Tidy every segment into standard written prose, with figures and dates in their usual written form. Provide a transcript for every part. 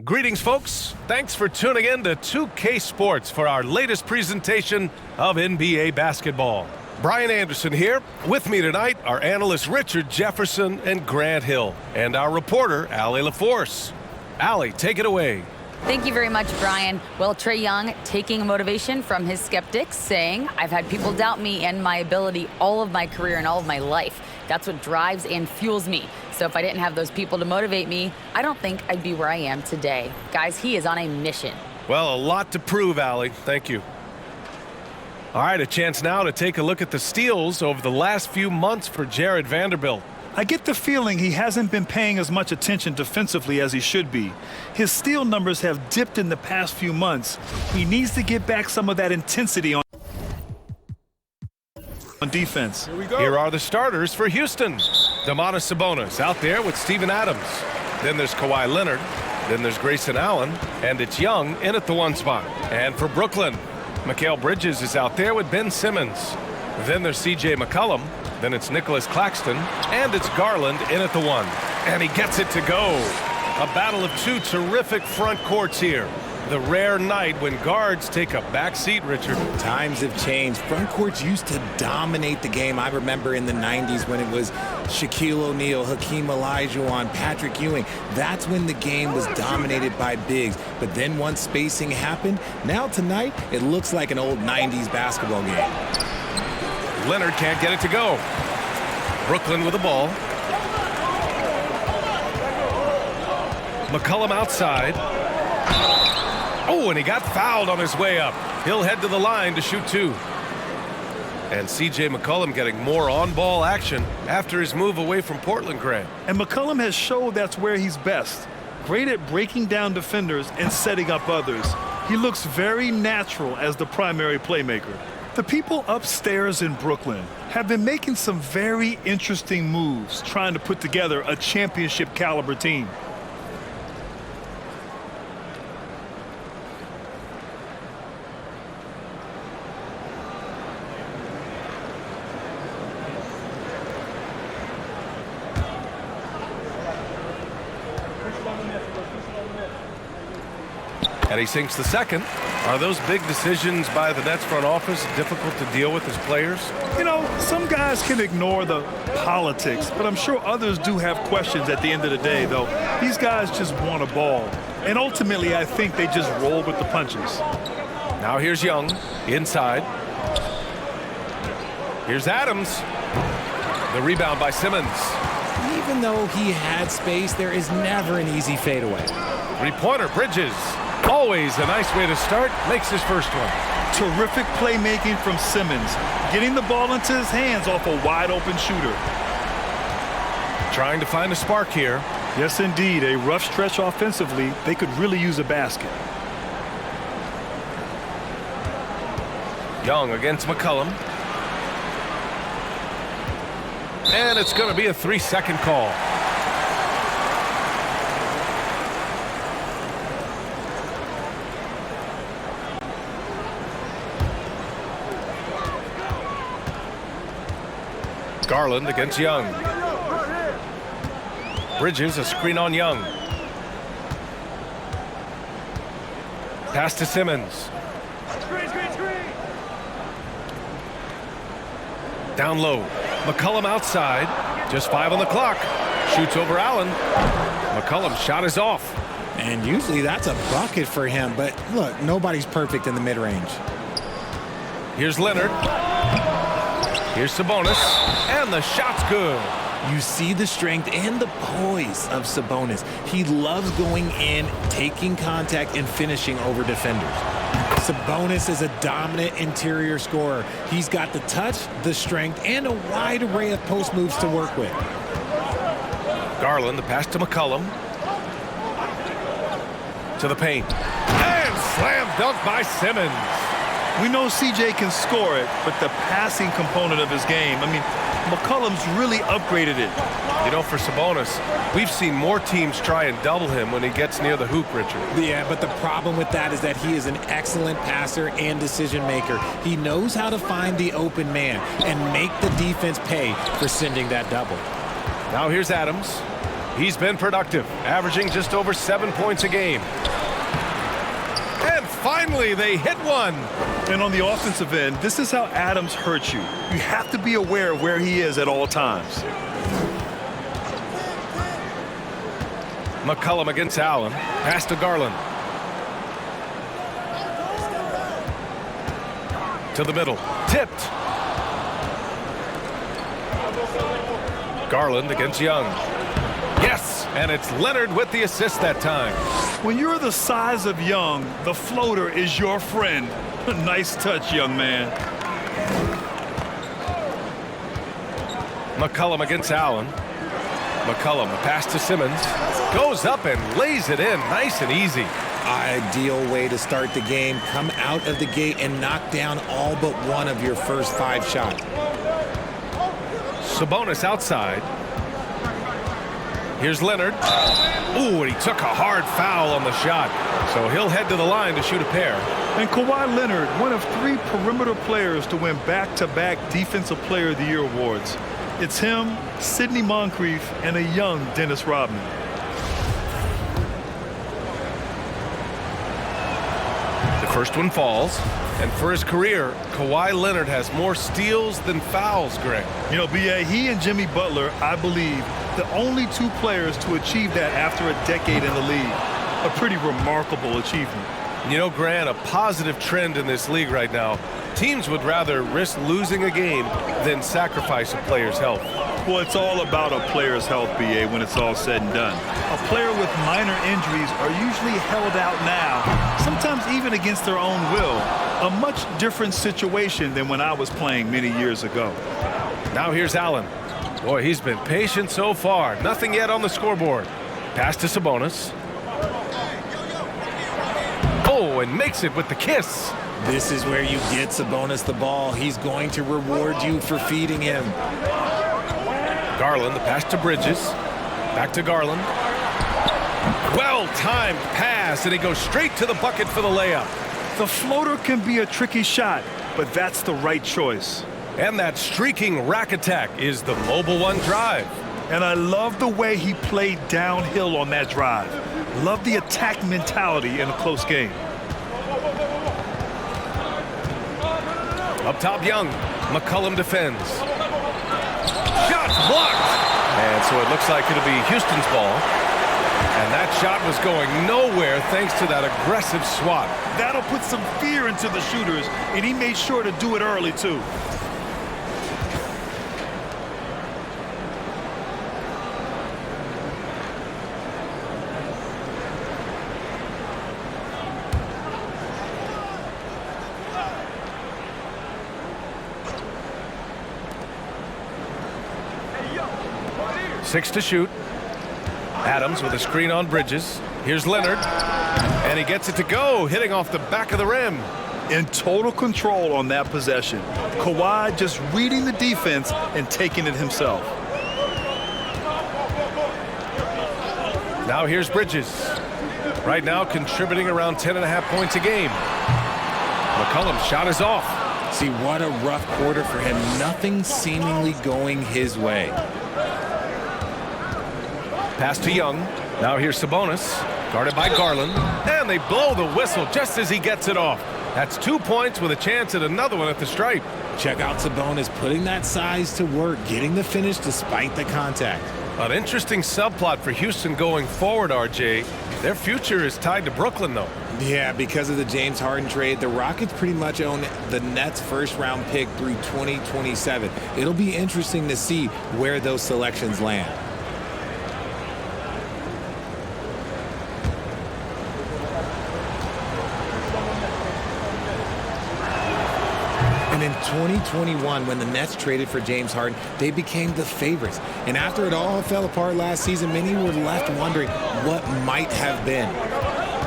Greetings, folks. Thanks for tuning in to 2K Sports for our latest presentation of NBA basketball. Brian Anderson here. With me tonight are analysts Richard Jefferson and Grant Hill, and our reporter, Allie LaForce. Allie, take it away. Thank you very much, Brian. Well, Trae Young taking motivation from his skeptics, saying, I've had people doubt me and my ability all of my career and all of my life. That's what drives and fuels me. So if I didn't have those people to motivate me, I don't think I'd be where I am today. Guys, he is on a mission. Well, a lot to prove, Allie. Thank you. All right, a chance now to take a look at the steals over the last few months for Jared Vanderbilt. I get the feeling he hasn't been paying as much attention defensively as he should be. His steal numbers have dipped in the past few months. He needs to get back some of that intensity on defense. Here are the starters for Houston. Domantas Sabonis out there with Steven Adams. Then there's Kawhi Leonard. Then there's Grayson Allen. And it's Young in at the 1 spot. And for Brooklyn, Mikal Bridges is out there with Ben Simmons. Then there's C.J. McCollum. Then it's Nicholas Claxton. And it's Garland in at the 1. And he gets it to go. A battle of two terrific front courts here. The rare night when guards take a back seat, Richard. Times have changed. Front courts used to dominate the game. I remember in the 90s when it was Shaquille O'Neal, Hakeem Olajuwon, Patrick Ewing. That's when the game was dominated by bigs. But then once spacing happened, now tonight it looks like an old 90s basketball game. Leonard can't get it to go. Brooklyn with the ball. McCollum outside. Oh, and he got fouled on his way up. He'll head to the line to shoot 2. And C.J. McCollum getting more on-ball action after his move away from Portland, Grant. And McCollum has showed that's where he's best. Great at breaking down defenders and setting up others. He looks very natural as the primary playmaker. The people upstairs in Brooklyn have been making some very interesting moves trying to put together a championship caliber team. And he sinks the second. Are those big decisions by the Nets front office difficult to deal with as players? You know, some guys can ignore the politics, but I'm sure others do have questions at the end of the day, though. These guys just want a ball. And ultimately, I think they just roll with the punches. Now here's Young inside. Here's Adams. The rebound by Simmons. Even though he had space, there is never an easy fadeaway. Three-pointer, Bridges. Always a nice way to start. Makes his first one. Terrific playmaking from Simmons, getting the ball into his hands off a wide-open shooter. Trying to find a spark here. Yes, indeed. A rough stretch offensively. They could really use a basket. Young against McCollum. And it's going to be a 3-second call. Garland against Young. Bridges, a screen on Young. Pass to Simmons. Down low. McCollum outside. Just 5 on the clock. Shoots over Allen. McCollum's shot is off. And usually that's a bucket for him. But look, nobody's perfect in the mid-range. Here's Leonard. Here's Sabonis, and the shot's good. You see the strength and the poise of Sabonis. He loves going in, taking contact, and finishing over defenders. Sabonis is a dominant interior scorer. He's got the touch, the strength, and a wide array of post moves to work with. Garland, the pass to McCollum. To the paint. And slam dunk by Simmons. We know CJ can score it, but the passing component of his game, I mean, McCollum's really upgraded it. You know, for Sabonis, we've seen more teams try and double him when he gets near the hoop, Richard. Yeah, but the problem with that is that he is an excellent passer and decision maker. He knows how to find the open man and make the defense pay for sending that double. Now here's Adams. He's been productive, averaging just over 7 points a game. And finally, they hit one. And on the offensive end, this is how Adams hurts you. You have to be aware of where he is at all times. McCollum against Allen. Pass to Garland. To the middle. Tipped. Garland against Young. Yes, and it's Leonard with the assist that time. When you're the size of Young, the floater is your friend. Nice touch, young man. McCollum against Allen. McCollum, a pass to Simmons. Goes up and lays it in nice and easy. Ideal way to start the game. Come out of the gate and knock down all but one of your first 5 shots. Sabonis outside. Here's Leonard. Ooh, and he took a hard foul on the shot. So he'll head to the line to shoot a pair. And Kawhi Leonard, one of 3 perimeter players to win back-to-back Defensive Player of the Year awards. It's him, Sidney Moncrief, and a young Dennis Rodman. The first one falls. And for his career, Kawhi Leonard has more steals than fouls, Greg. You know, B.A., he and Jimmy Butler, I believe, the only 2 players to achieve that after a decade in the league. A pretty remarkable achievement. You know, Grant, a positive trend in this league right now. Teams would rather risk losing a game than sacrifice a player's health. Well, it's all about a player's health, B.A., when it's all said and done. A player with minor injuries are usually held out now, sometimes even against their own will. A much different situation than when I was playing many years ago. Now here's Allen. Boy, he's been patient so far. Nothing yet on the scoreboard. Pass to Sabonis. Oh, and makes it with the kiss. This is where you get Sabonis the ball. He's going to reward you for feeding him. Garland, the pass to Bridges. Back to Garland. Well-timed pass, and he goes straight to the bucket for the layup. The floater can be a tricky shot, but that's the right choice. And that streaking rack attack is the mobile one drive. And I love the way he played downhill on that drive. Love the attack mentality in a close game. Up top, Young. McCollum defends. Shot blocked. And so it looks like it'll be Houston's ball. And that shot was going nowhere thanks to that aggressive swat. That'll put some fear into the shooters, and he made sure to do it early, too. Six to shoot. Adams with a screen on Bridges. Here's Leonard. And he gets it to go, hitting off the back of the rim. In total control on that possession. Kawhi just reading the defense and taking it himself. Now here's Bridges. Right now contributing around 10.5 points a game. McCollum's shot is off. See, what a rough quarter for him. Nothing seemingly going his way. Pass to Young. Now here's Sabonis. Guarded by Garland. And they blow the whistle just as he gets it off. That's 2 points with a chance at another one at the stripe. Check out Sabonis putting that size to work, getting the finish despite the contact. An interesting subplot for Houston going forward, RJ. Their future is tied to Brooklyn, though. Yeah, because of the James Harden trade, the Rockets pretty much own the Nets' first-round pick through 2027. It'll be interesting to see where those selections land. And in 2021, when the Nets traded for James Harden, they became the favorites. And after it all fell apart last season, many were left wondering what might have been.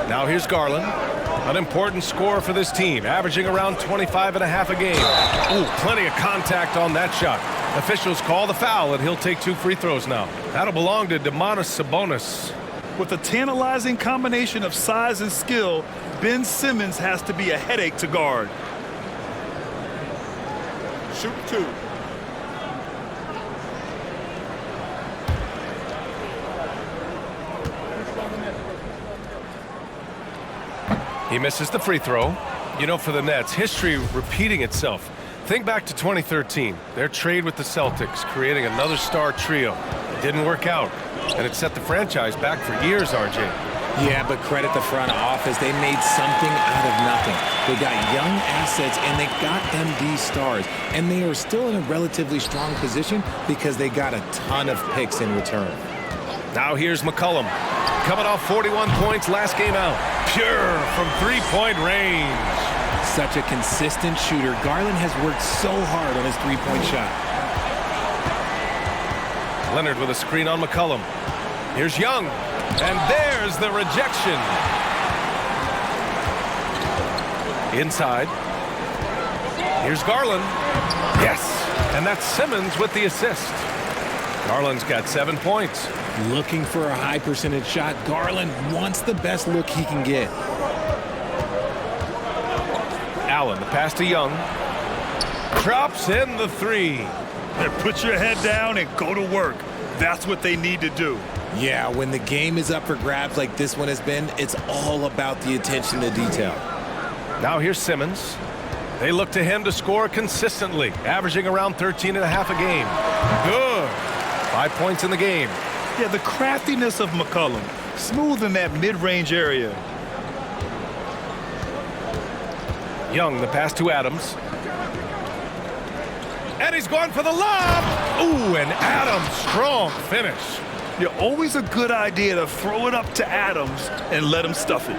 Now here's Garland, an important scorer for this team, averaging around 25.5 a game. Ooh, plenty of contact on that shot. Officials call the foul, and he'll take 2 free throws now. That'll belong to Domantas Sabonis. With a tantalizing combination of size and skill, Ben Simmons has to be a headache to guard. Shoot 2. He misses the free throw. You know, for the Nets, history repeating itself. Think back to 2013. Their trade with the Celtics, creating another star trio. It didn't work out, and it set the franchise back for years, RJ. Yeah, but credit the front office. They made something out of nothing. They got young assets, and they got them these stars. And they are still in a relatively strong position because they got a ton of picks in return. Now here's McCollum. Coming off 41 points last game out. Pure from three-point range. Such a consistent shooter. Garland has worked so hard on his three-point shot. Leonard with a screen on McCollum. Here's Young. And there's the rejection. Inside. Here's Garland. Yes. And that's Simmons with the assist. Garland's got 7 points. Looking for a high percentage shot. Garland wants the best look he can get. Allen, the pass to Young. Drops in the three. And put your head down and go to work. That's what they need to do. Yeah, when the game is up for grabs like this one has been, it's all about the attention to detail. Now here's Simmons. They look to him to score consistently, averaging around 13 and a half a game. Good. 5 points in the game. Yeah, the craftiness of McCollum. Smooth in that mid-range area. Young, the pass to Adams. And he's going for the lob. Ooh, and Adams, strong finish. Yeah, always a good idea to throw it up to Adams and let him stuff it.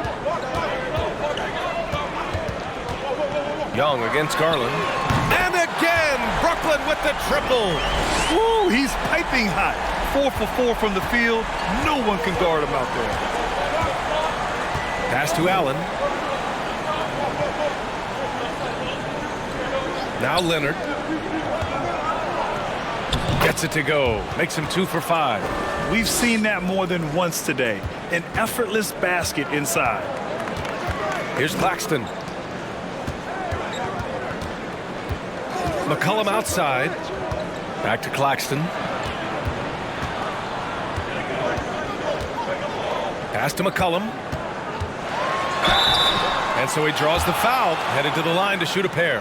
Young against Garland. And again, Brooklyn with the triple. Woo, he's piping hot. 4 for 4 from the field. No one can guard him out there. Pass to Allen. Now Leonard. Gets it to go. Makes him 2 for 5. We've seen that more than once today. An effortless basket inside. Here's Claxton. McCollum outside. Back to Claxton. Pass to McCollum. And so he draws the foul, headed to the line to shoot a pair.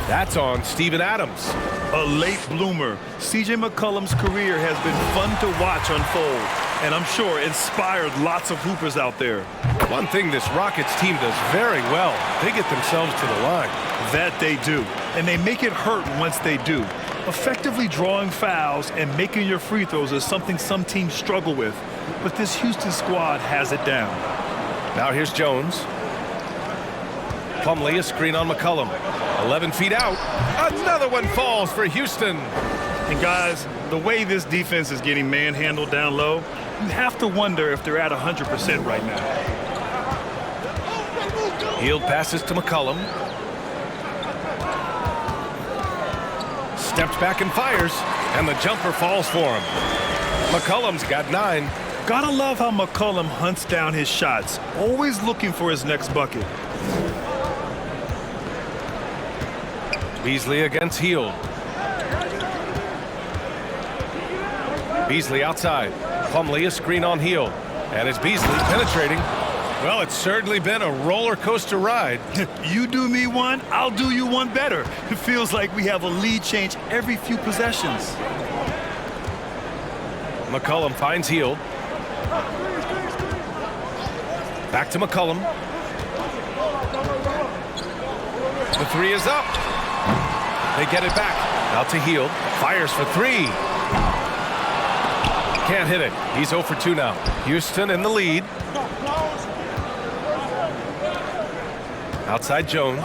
That's on Steven Adams. A late bloomer. C.J. McCollum's career has been fun to watch unfold, and I'm sure inspired lots of hoopers out there. One thing this Rockets team does very well, they get themselves to the line. That they do, and they make it hurt once they do. Effectively drawing fouls and making your free throws is something some teams struggle with, but this Houston squad has it down. Now here's Jones. Plumlee, a screen on McCollum. 11 feet out. Another one falls for Houston. And guys, the way this defense is getting manhandled down low, you have to wonder if they're at 100% right now. Hield passes to McCollum. Steps back and fires, and the jumper falls for him. McCollum's got 9. Gotta love how McCollum hunts down his shots, always looking for his next bucket. Beasley against Hield. Beasley outside. Plumlee, a screen on Hield. And it's Beasley penetrating. Well, it's certainly been a roller coaster ride. You do me one, I'll do you one better. It feels like we have a lead change every few possessions. McCollum finds Hield. Back to McCollum. The three is up. They get it back. Out to Hield. Fires for 3. Can't hit it. He's 0 for 2 now. Houston in the lead. Outside Jones.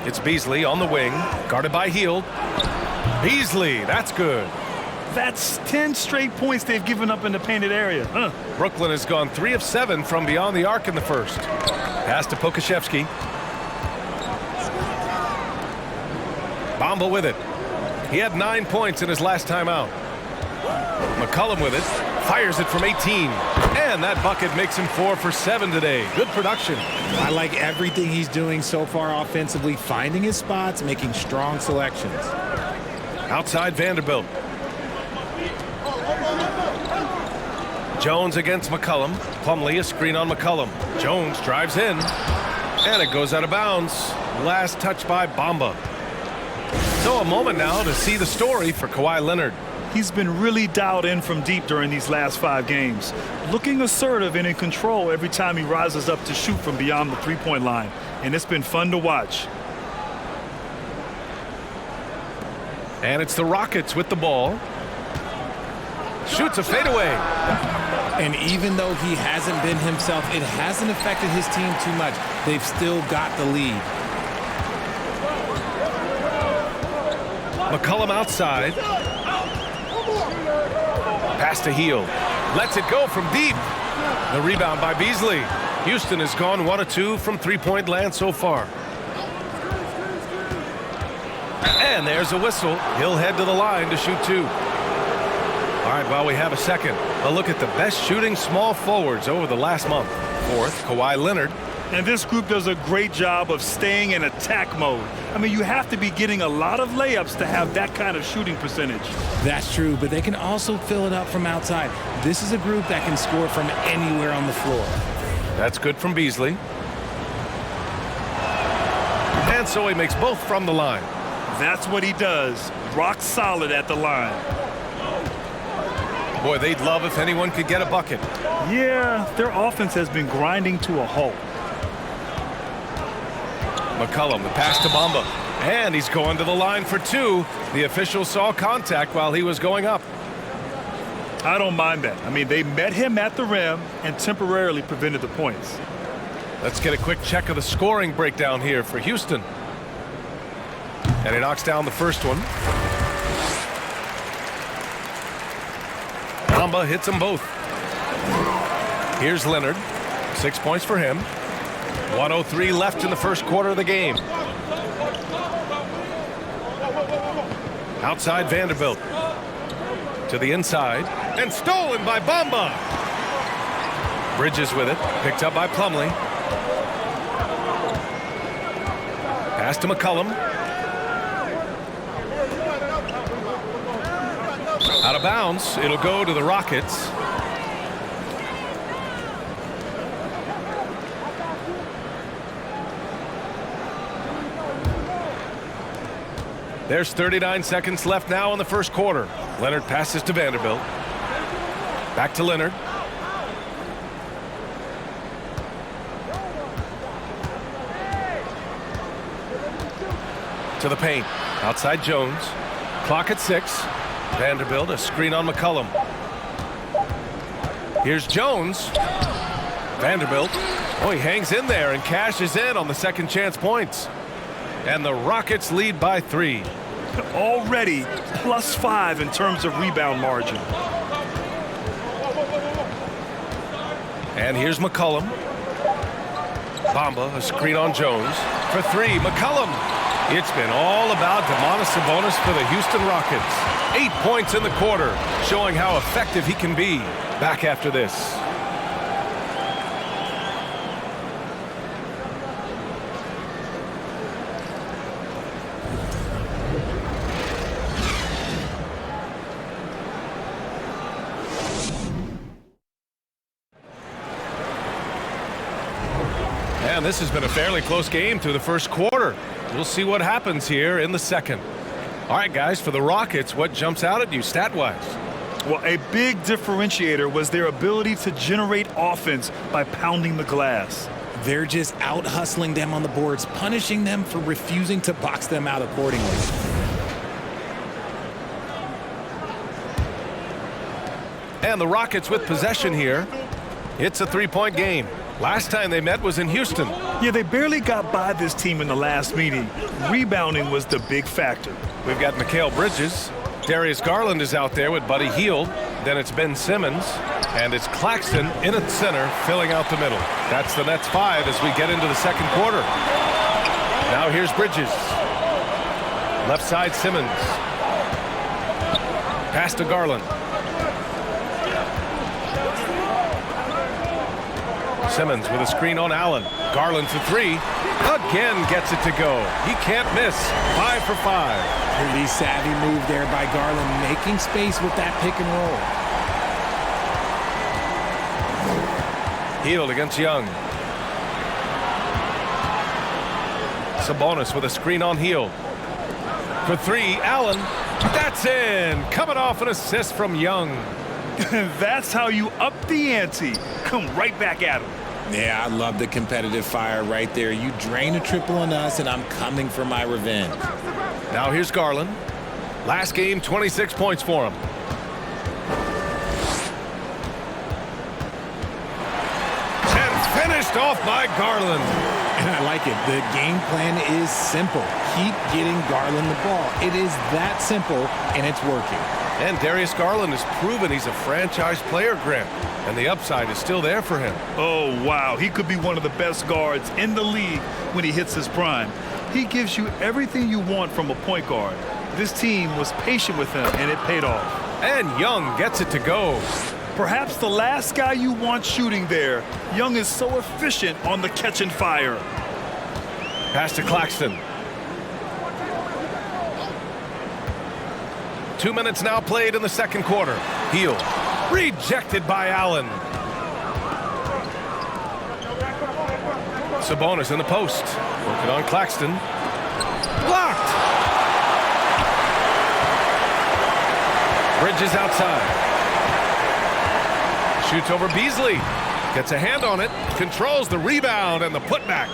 It's Beasley on the wing. Guarded by Hield. Beasley, that's good. That's 10 straight points they've given up in the painted area. Brooklyn has gone 3 of 7 from beyond the arc in the first. Pass to Pokashevsky. Bamba with it. He had 9 points in his last time out. McCollum with it. Fires it from 18. And that bucket makes him 4 for 7 today. Good production. I like everything he's doing so far offensively, finding his spots, making strong selections. Outside Vanderbilt. Jones against McCollum. Plumlee, a screen on McCollum. Jones drives in, and it goes out of bounds. Last touch by Bamba. So a moment now to see the story for Kawhi Leonard. He's been really dialed in from deep during these last 5 games, looking assertive and in control every time he rises up to shoot from beyond the three-point line, and it's been fun to watch. And it's the Rockets with the ball. Shoots a fadeaway. And even though he hasn't been himself, it hasn't affected his team too much. They've still got the lead. McCollum outside. Pass to Heel. Lets it go from deep. The rebound by Beasley. Houston has gone 1 of 2 from three-point land so far. And there's a whistle. He'll head to the line to shoot 2. All right, while we have a second, a look at the best shooting small forwards over the last month. Fourth, Kawhi Leonard. And this group does a great job of staying in attack mode. I mean, you have to be getting a lot of layups to have that kind of shooting percentage. That's true, but they can also fill it up from outside. This is a group that can score from anywhere on the floor. That's good from Beasley. And so he makes both from the line. That's what he does. Rock solid at the line. Boy, they'd love if anyone could get a bucket. Yeah, their offense has been grinding to a halt. McCollum, the pass to Bamba. And he's going to the line for 2. The official saw contact while he was going up. I don't mind that. I mean, they met him at the rim and temporarily prevented the points. Let's get a quick check of the scoring breakdown here for Houston. And he knocks down the first one. Bamba hits them both. Here's Leonard. 6 points for him. 1:03 left in the first quarter of the game. Outside Vanderbilt. To the inside. And stolen by Bamba. Bridges with it. Picked up by Plumlee. Pass to McCollum. Out of bounds. It'll go to the Rockets. There's 39 seconds left now in the first quarter. Leonard passes to Vanderbilt. Back to Leonard. To the paint. Outside Jones. Clock at 6. Vanderbilt, a screen on McCollum. Here's Jones. Vanderbilt. Oh, he hangs in there and cashes in on the second chance points. And the Rockets lead by 3. Already +5 in terms of rebound margin. And here's McCollum. Bamba, a screen on Jones. For 3, McCollum. It's been all about Domantas Sabonis for the Houston Rockets. 8 points in the quarter, showing how effective he can be. Back after this. And this has been a fairly close game through the first quarter. We'll see what happens here in the second. All right, guys, for the Rockets, what jumps out at you stat-wise? Well, a big differentiator was their ability to generate offense by pounding the glass. They're just out hustling them on the boards, punishing them for refusing to box them out accordingly. And the Rockets with possession here. It's a three-point game. Last time they met was in Houston. Yeah, they barely got by this team in the last meeting. Rebounding was the big factor. We've got Mikal Bridges. Darius Garland is out there with Buddy Hield. Then it's Ben Simmons. And it's Claxton in at center, filling out the middle. That's the Nets 5 as we get into the second quarter. Now here's Bridges. Left side Simmons. Pass to Garland. Simmons with a screen on Allen. Garland for 3. Again gets it to go. He can't miss. 5 for 5. Pretty savvy move there by Garland, making space with that pick and roll. Hield against Young. Sabonis with a screen on Hield. For three, Allen. That's in. Coming off an assist from Young. That's how you up the ante. Come right back at him. Yeah, I love the competitive fire right there. You drain a triple on us, and I'm coming for my revenge. Now here's Garland. Last game, 26 points for him. And finished off by Garland. And I like it. The game plan is simple. Keep getting Garland the ball. It is that simple, and it's working. And Darius Garland has proven he's a franchise player, Grant. And the upside is still there for him. Oh, wow. He could be one of the best guards in the league when he hits his prime. He gives you everything you want from a point guard. This team was patient with him, and it paid off. And Young gets it to go. Perhaps the last guy you want shooting there. Young is so efficient on the catch and fire. Pass to Claxton. 2 minutes now played in the second quarter. Hield. Rejected by Allen. Sabonis in the post. Working on Claxton. Blocked. Bridges outside. Shoots over Beasley. Gets a hand on it. Controls the rebound and the putback.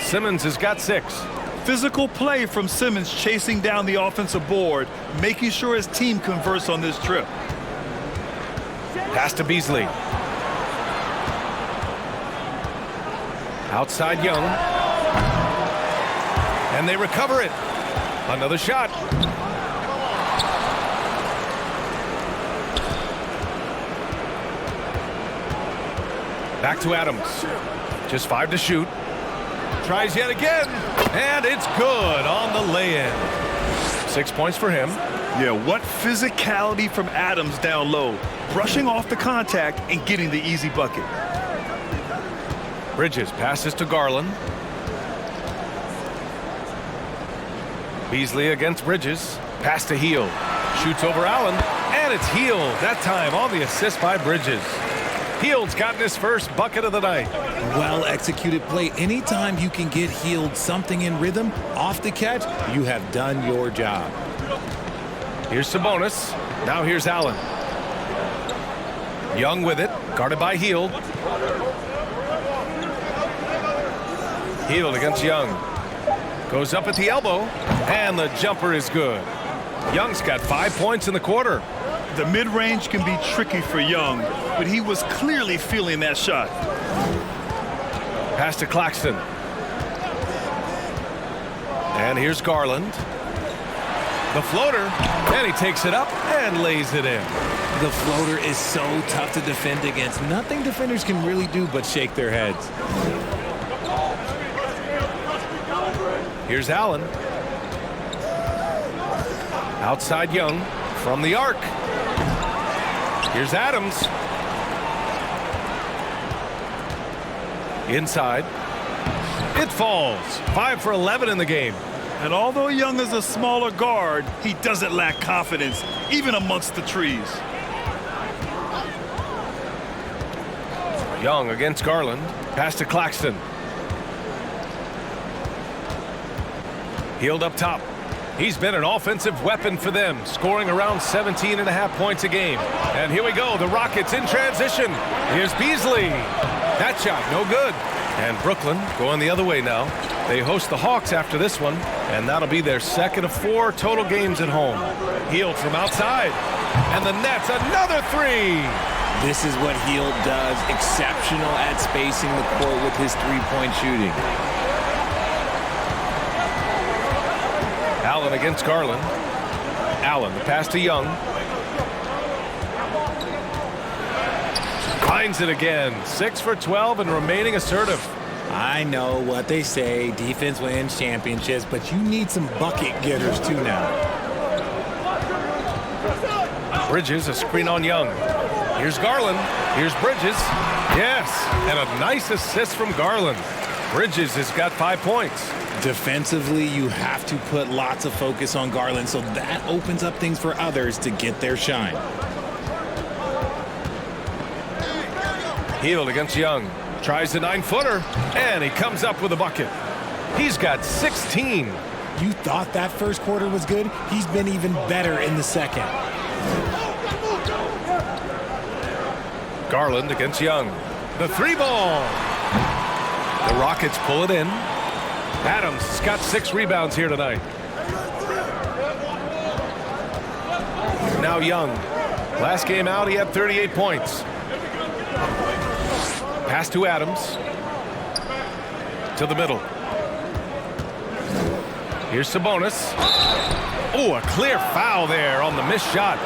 Simmons has got 6. Physical play from Simmons chasing down the offensive board, making sure his team converts on this trip. Pass to Beasley. Outside Young. And they recover it. Another shot. Back to Adams. Just 5 to shoot. Tries yet again. And it's good on the lay-in. 6 points for him. Yeah, what physicality from Adams down low. Brushing off the contact and getting the easy bucket. Bridges passes to Garland. Beasley against Bridges. Pass to Hield. Shoots over Allen. And it's Hield. That time on the assist by Bridges. Hield's gotten his first bucket of the night. Well executed play. Anytime you can get Hield something in rhythm off the catch, you have done your job. Here's Sabonis. Now here's Allen. Young with it. Guarded by Hield. Hield against Young. Goes up at the elbow. And the jumper is good. Young's got 5 points in the quarter. The mid-range can be tricky for Young, but he was clearly feeling that shot. Pass to Claxton. And here's Garland. The floater. And he takes it up and lays it in. The floater is so tough to defend against. Nothing defenders can really do but shake their heads. Here's Allen. Outside Young from the arc. Here's Adams. Inside. It falls. 5 for 11 in the game. And although Young is a smaller guard, he doesn't lack confidence, even amongst the trees. Young against Garland. Pass to Claxton. Hield up top. He's been an offensive weapon for them, scoring around 17.5 points a game. And here we go, the Rockets in transition. Here's Beasley. That shot, no good. And Brooklyn going the other way now. They host the Hawks after this one, and that'll be their second of 4 total games at home. Hield from outside. And the Nets, another 3. This is what Hield does. Exceptional at spacing the court with his three-point shooting. Allen against Garland. Allen, the pass to Young. Finds it again. 6 for 12 and remaining assertive. I know what they say, defense wins championships, but you need some bucket getters too now. Bridges, a screen on Young. Here's Garland. Here's Bridges. Yes, and a nice assist from Garland. Bridges has got 5 points. Defensively, you have to put lots of focus on Garland, so that opens up things for others to get their shine. Hield against Young. Tries the 9-footer, and he comes up with a bucket. He's got 16. You thought that first quarter was good? He's been even better in the second. Garland against Young. The 3-ball. The Rockets pull it in. Adams has got 6 rebounds here tonight. Now Young. Last game out, he had 38 points. Pass to Adams. To the middle. Here's Sabonis. Oh, a clear foul there on the missed shot.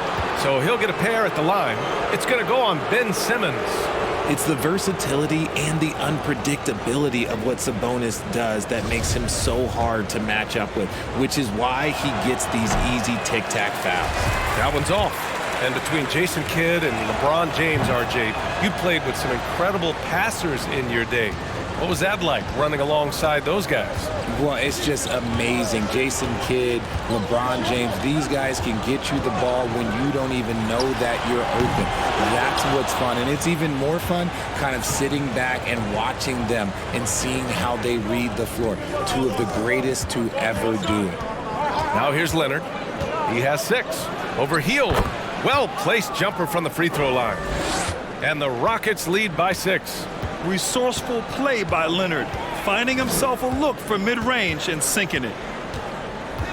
So he'll get a pair at the line. It's going to go on Ben Simmons. It's the versatility and the unpredictability of what Sabonis does that makes him so hard to match up with, which is why he gets these easy tic-tac fouls. That one's off. And between Jason Kidd and LeBron James, RJ, you played with some incredible passers in your day. What was that like, running alongside those guys? Well, it's just amazing. Jason Kidd, LeBron James, these guys can get you the ball when you don't even know that you're open. That's what's fun. And it's even more fun kind of sitting back and watching them and seeing how they read the floor. Two of the greatest to ever do it. Now here's Leonard. He has 6. Over Heel. Well-placed jumper from the free throw line. And the Rockets lead by 6. Resourceful play by Leonard, finding himself a look from mid-range and sinking it.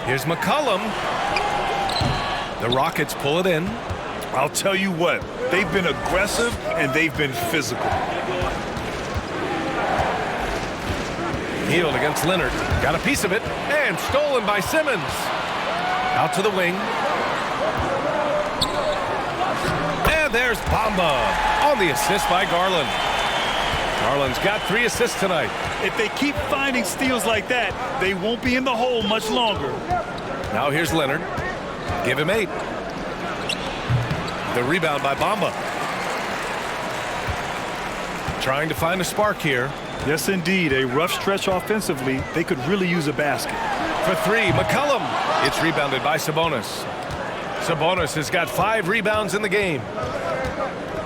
Here's McCollum. The Rockets pull it in. I'll tell you what, they've been aggressive and they've been physical. Healed against Leonard. Got a piece of it and stolen by Simmons. Out to the wing. And there's Bamba on the assist by Garland. Garland's got 3 assists tonight. If they keep finding steals like that, they won't be in the hole much longer. Now here's Leonard. Give him 8. The rebound by Bamba. Trying to find a spark here. Yes, indeed. A rough stretch offensively. They could really use a basket. For 3, McCollum. It's rebounded by Sabonis. Sabonis has got 5 rebounds in the game.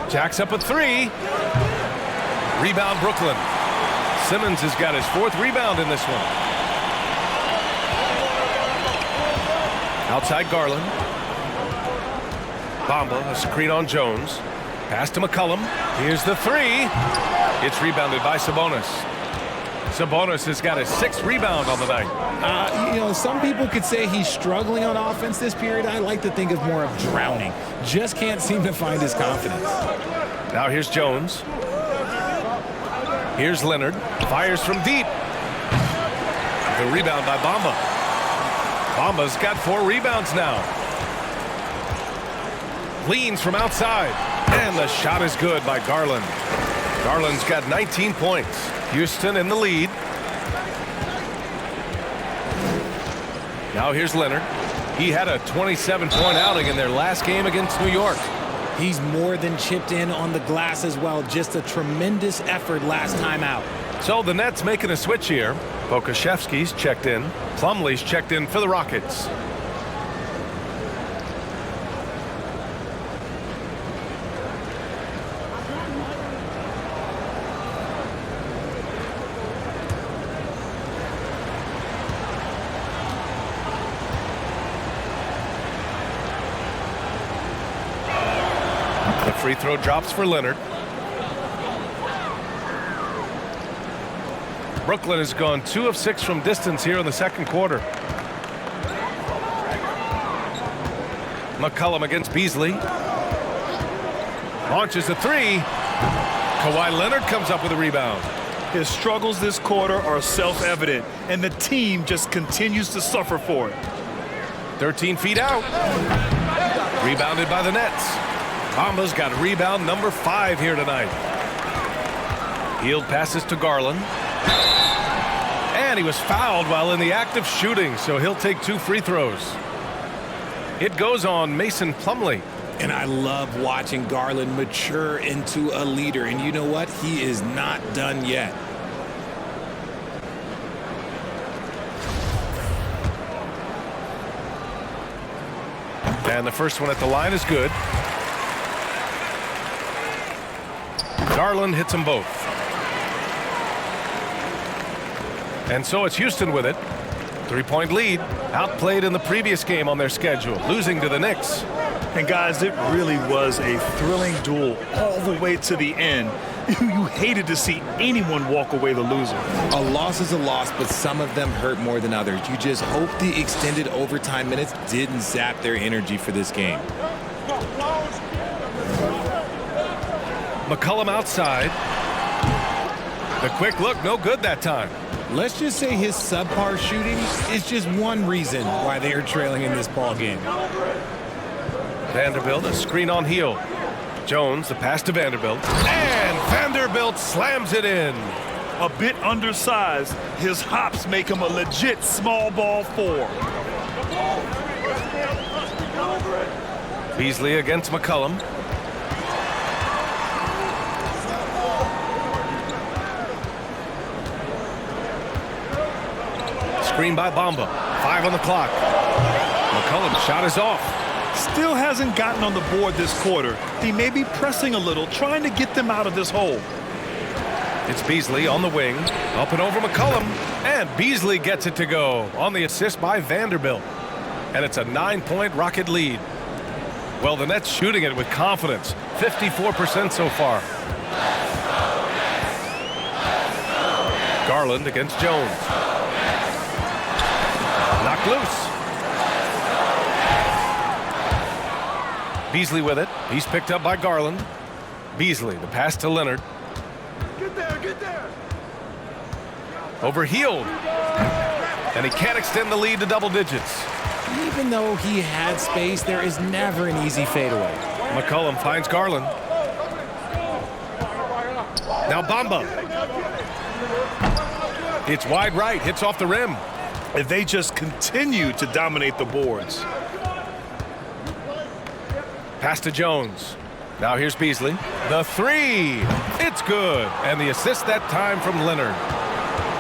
Jacks up a 3. Rebound Brooklyn. Simmons has got his 4th rebound in this one. Outside Garland. Bamba, a screen on Jones. Pass to McCollum. Here's the 3. It's rebounded by Sabonis. Sabonis has got his 6th rebound on the night. Some people could say he's struggling on offense this period. I like to think of more of drowning. Just can't seem to find his confidence. Now here's Jones. Here's Leonard. Fires from deep. The rebound by Bamba. Bamba's got 4 rebounds now. Leans from outside. And the shot is good by Garland. Garland's got 19 points. Houston in the lead. Now here's Leonard. He had a 27-point outing in their last game against New York. He's more than chipped in on the glass as well. Just a tremendous effort last time out. So the Nets making a switch here. Pokusevski's checked in. Plumlee's checked in for the Rockets. The free throw drops for Leonard. Brooklyn has gone 2 of 6 from distance here in the second quarter. McCollum against Beasley. Launches a 3. Kawhi Leonard comes up with a rebound. His struggles this quarter are self-evident, and the team just continues to suffer for it. 13 feet out. Rebounded by the Nets. Bamba's got rebound number 5 here tonight. Hield passes to Garland. And he was fouled while in the act of shooting, so he'll take 2 free throws. It goes on Mason Plumlee. And I love watching Garland mature into a leader. And you know what? He is not done yet. And the first one at the line is good. Garland hits them both. And so it's Houston with it. 3-point lead, outplayed in the previous game on their schedule, losing to the Knicks. And guys, it really was a thrilling duel all the way to the end. You hated to see anyone walk away the loser. A loss is a loss, but some of them hurt more than others. You just hope the extended overtime minutes didn't zap their energy for this game. McCollum outside. The quick look, no good that time. Let's just say his subpar shooting is just one reason why they are trailing in this ball game. Vanderbilt, a screen on heel. Jones, the pass to Vanderbilt. And Vanderbilt slams it in. A bit undersized, his hops make him a legit small ball 4. Beasley against McCollum. Screen by Bamba. 5 on the clock. McCollum's shot is off. Still hasn't gotten on the board this quarter. He may be pressing a little, trying to get them out of this hole. It's Beasley on the wing. Up and over McCollum. And Beasley gets it to go on the assist by Vanderbilt. And it's a 9-point Rocket lead. Well, the Nets shooting it with confidence. 54% so far. Garland against Jones. Knocked loose. Beasley with it. He's picked up by Garland. Beasley, the pass to Leonard. Get there. Overhealed. And he can't extend the lead to double digits. Even though he had space, there is never an easy fadeaway. McCollum finds Garland. Now Bamba. It's wide right, hits off the rim. And they just continue to dominate the boards. Pass to Jones. Now here's Beasley. The 3. It's good. And the assist that time from Leonard.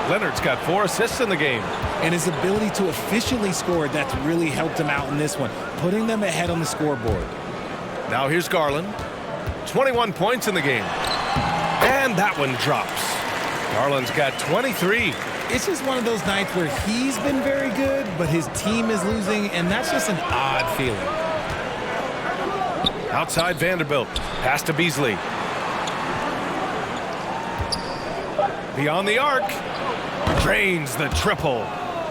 Leonard's got 4 assists in the game. And his ability to efficiently score, that's really helped him out in this one, putting them ahead on the scoreboard. Now here's Garland. 21 points in the game. And that one drops. Garland's got 23. It's just one of those nights where he's been very good, but his team is losing, and that's just an odd feeling. Outside Vanderbilt. Pass to Beasley. Beyond the arc. Drains the triple.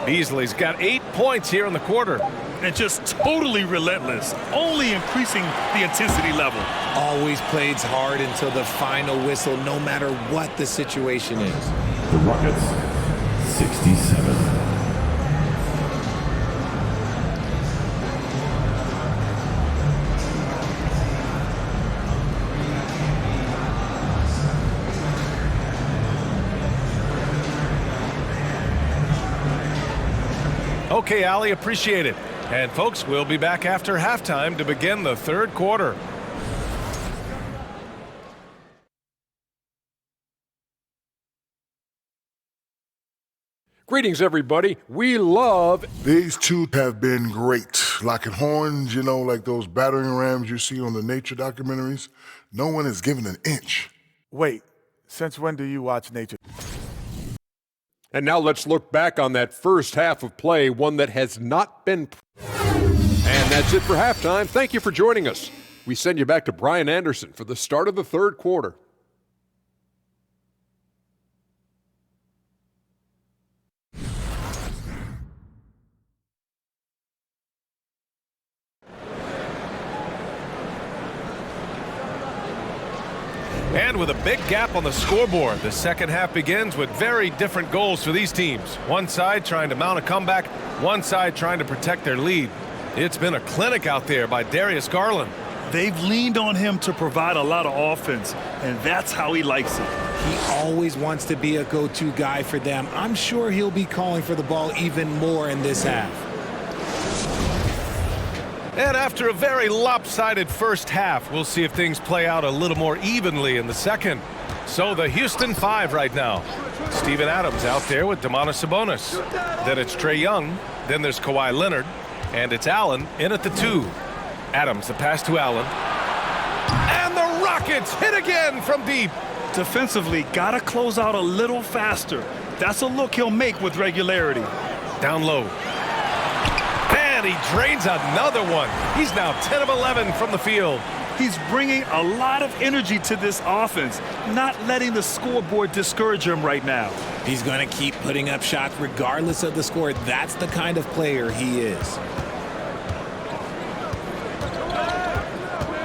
Beasley's got 8 points here in the quarter. And just totally relentless, only increasing the intensity level. Always plays hard until the final whistle, no matter what the situation is. The Rockets, 67. Okay, Allie, appreciate it. And folks, we'll be back after halftime to begin the third quarter. Greetings, everybody. We love... These two have been great. Locking horns, you know, like those battering rams you see on the nature documentaries. No one is given an inch. Wait, since when do you watch nature? And now let's look back on that first half of play, one that has not been... And that's it for halftime. Thank you for joining us. We send you back to Brian Anderson for the start of the third quarter. And with a big gap on the scoreboard, the second half begins with very different goals for these teams. One side trying to mount a comeback, one side trying to protect their lead. It's been a clinic out there by Darius Garland. They've leaned on him to provide a lot of offense, and that's how he likes it. He always wants to be a go-to guy for them. I'm sure he'll be calling for the ball even more in this half. And after a very lopsided first half, we'll see if things play out a little more evenly in the second. So the Houston 5 right now. Steven Adams out there with Domantas Sabonis. Then it's Trae Young. Then there's Kawhi Leonard. And it's Allen in at the 2. Adams, the pass to Allen. And the Rockets hit again from deep. Defensively, gotta close out a little faster. That's a look he'll make with regularity. Down low. And he drains another one. He's now 10 of 11 from the field. He's bringing a lot of energy to this offense, not letting the scoreboard discourage him right now. He's going to keep putting up shots regardless of the score. That's the kind of player he is.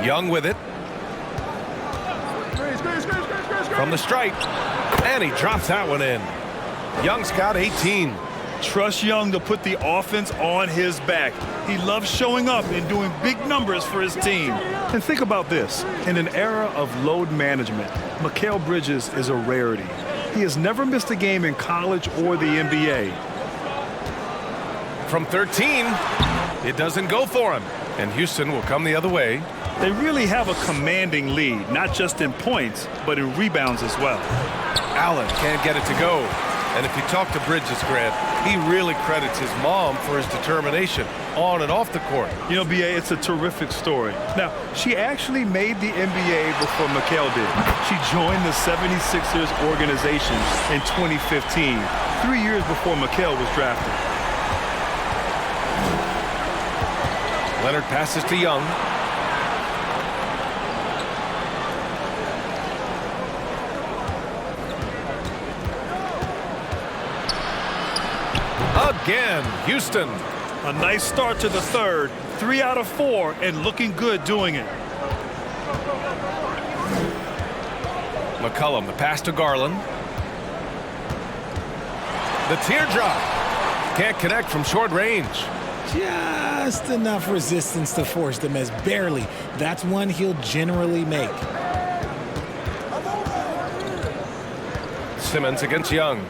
Young with it. From the stripe. And he drops that one in. Young's got 18. Trust Young to put the offense on his back. He loves showing up and doing big numbers for his team. And think about this. In an era of load management, Mikal Bridges is a rarity. He has never missed a game in college or the NBA. From 13, it doesn't go for him. And Houston will come the other way. They really have a commanding lead, not just in points, but in rebounds as well. Allen can't get it to go. And if you talk to Bridges, Grant, he really credits his mom for his determination on and off the court. You know, BA, it's a terrific story. Now, she actually made the NBA before Mikal did. She joined the 76ers organization in 2015, 3 years before Mikal was drafted. Leonard passes to Young. Again, Houston. A nice start to the third. 3 out of 4 and looking good doing it. McCollum, the pass to Garland. The teardrop. Can't connect from short range. Just enough resistance to force the miss. Barely. That's one he'll generally make. Simmons against Young.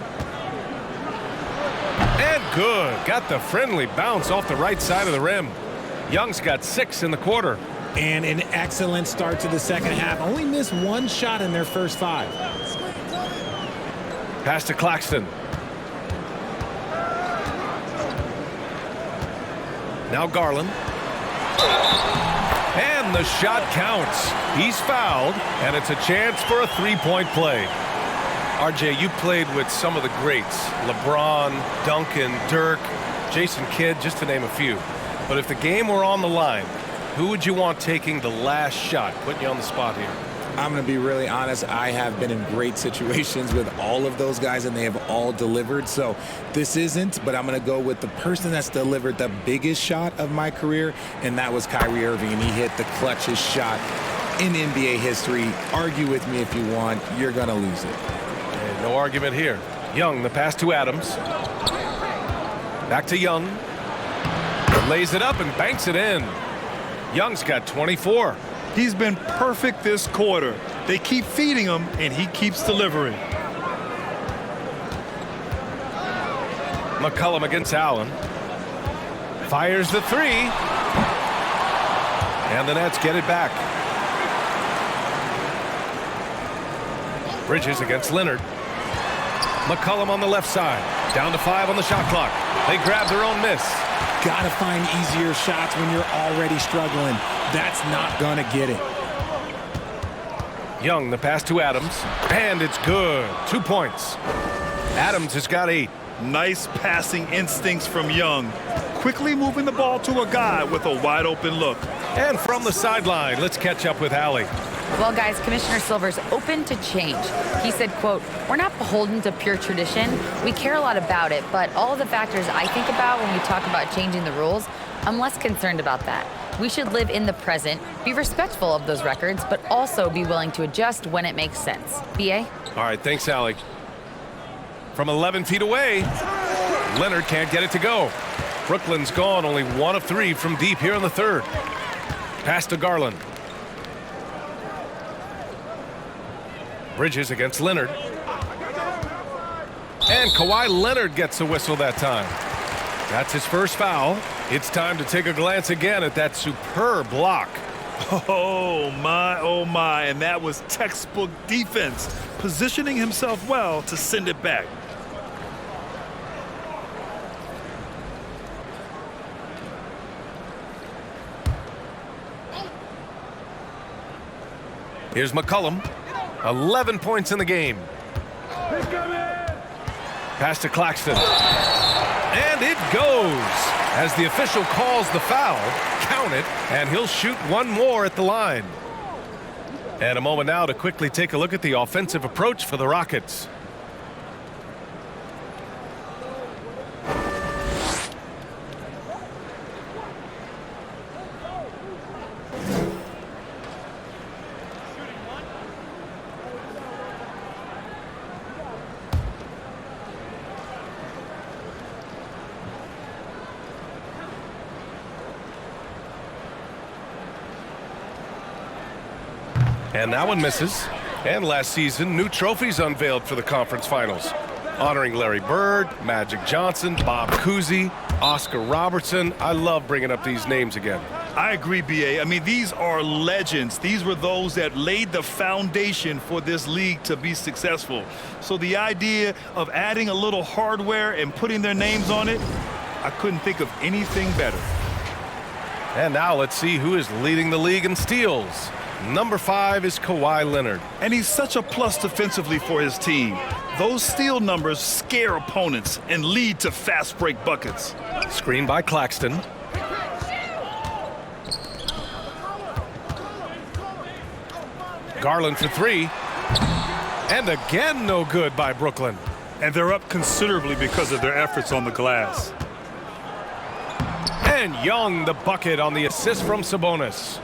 And good. Got the friendly bounce off the right side of the rim. Young's got 6 in the quarter. And an excellent start to the second half. Only missed 1 shot in their first 5. Pass to Claxton. Now Garland. And the shot counts. He's fouled, and it's a chance for a 3-point play. RJ, you played with some of the greats. LeBron, Duncan, Dirk, Jason Kidd, just to name a few. But if the game were on the line, who would you want taking the last shot? Putting you on the spot here. I'm going to be really honest. I have been in great situations with all of those guys, and they have all delivered. So this isn't, but I'm going to go with the person that's delivered the biggest shot of my career, and that was Kyrie Irving, and he hit the clutchest shot in NBA history. Argue with me if you want. You're going to lose it. And no argument here. Young, the pass to Adams. Back to Young. Lays it up and banks it in. Young's got 24. He's been perfect this quarter. They keep feeding him, and he keeps delivering. McCollum against Allen. Fires the 3. And the Nets get it back. Bridges against Leonard. McCollum on the left side. Down to 5 on the shot clock. They grab their own miss. Gotta find easier shots when you're already struggling. That's not gonna get it. Young, the pass to Adams. And it's good. 2 points. Adams has got 8. Nice passing instincts from Young. Quickly moving the ball to a guy with a wide open look. And from the sideline, let's catch up with Allie. Well, guys, Commissioner Silver's open to change. He said, quote, "We're not beholden to pure tradition. We care a lot about it, but all of the factors I think about when we talk about changing the rules, I'm less concerned about that. We should live in the present, be respectful of those records, but also be willing to adjust when it makes sense." BA? All right, thanks, Allie. From 11 feet away, Leonard can't get it to go. Brooklyn's gone only 1 of 3 from deep here in the third. Pass to Garland. Bridges against Leonard. And Kawhi Leonard gets a whistle that time. That's his first foul. It's time to take a glance again at that superb block. Oh my, and that was textbook defense, positioning himself well to send it back. Here's McCollum. 11 points in the game. Pass to Claxton. And it goes. As the official calls the foul, count it, and he'll shoot one more at the line. And a moment now to quickly take a look at the offensive approach for the Rockets. And that one misses. And last season, new trophies unveiled for the conference finals, honoring Larry Bird, Magic Johnson, Bob Cousy, Oscar Robertson. I love bringing up these names again. I agree, B.A. I mean, these are legends. These were those that laid the foundation for this league to be successful. So the idea of adding a little hardware and putting their names on it, I couldn't think of anything better. And now let's see who is leading the league in steals. Number 5 is Kawhi Leonard. And he's such a plus defensively for his team. Those steal numbers scare opponents and lead to fast break buckets. Screen by Claxton. Garland for 3. And again, no good by Brooklyn. And they're up considerably because of their efforts on the glass. And Young the bucket on the assist from Sabonis.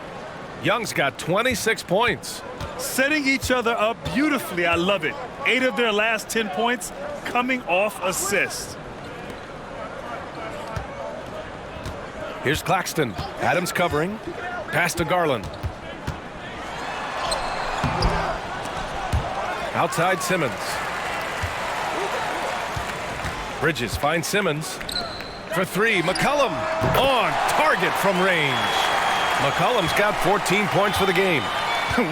Young's got 26 points. Setting each other up beautifully. I love it. 8 of their last 10 points coming off assists. Here's Claxton. Adams covering. Pass to Garland. Outside Simmons. Bridges finds Simmons. For 3, McCollum on target from range. McCollum's got 14 points for the game.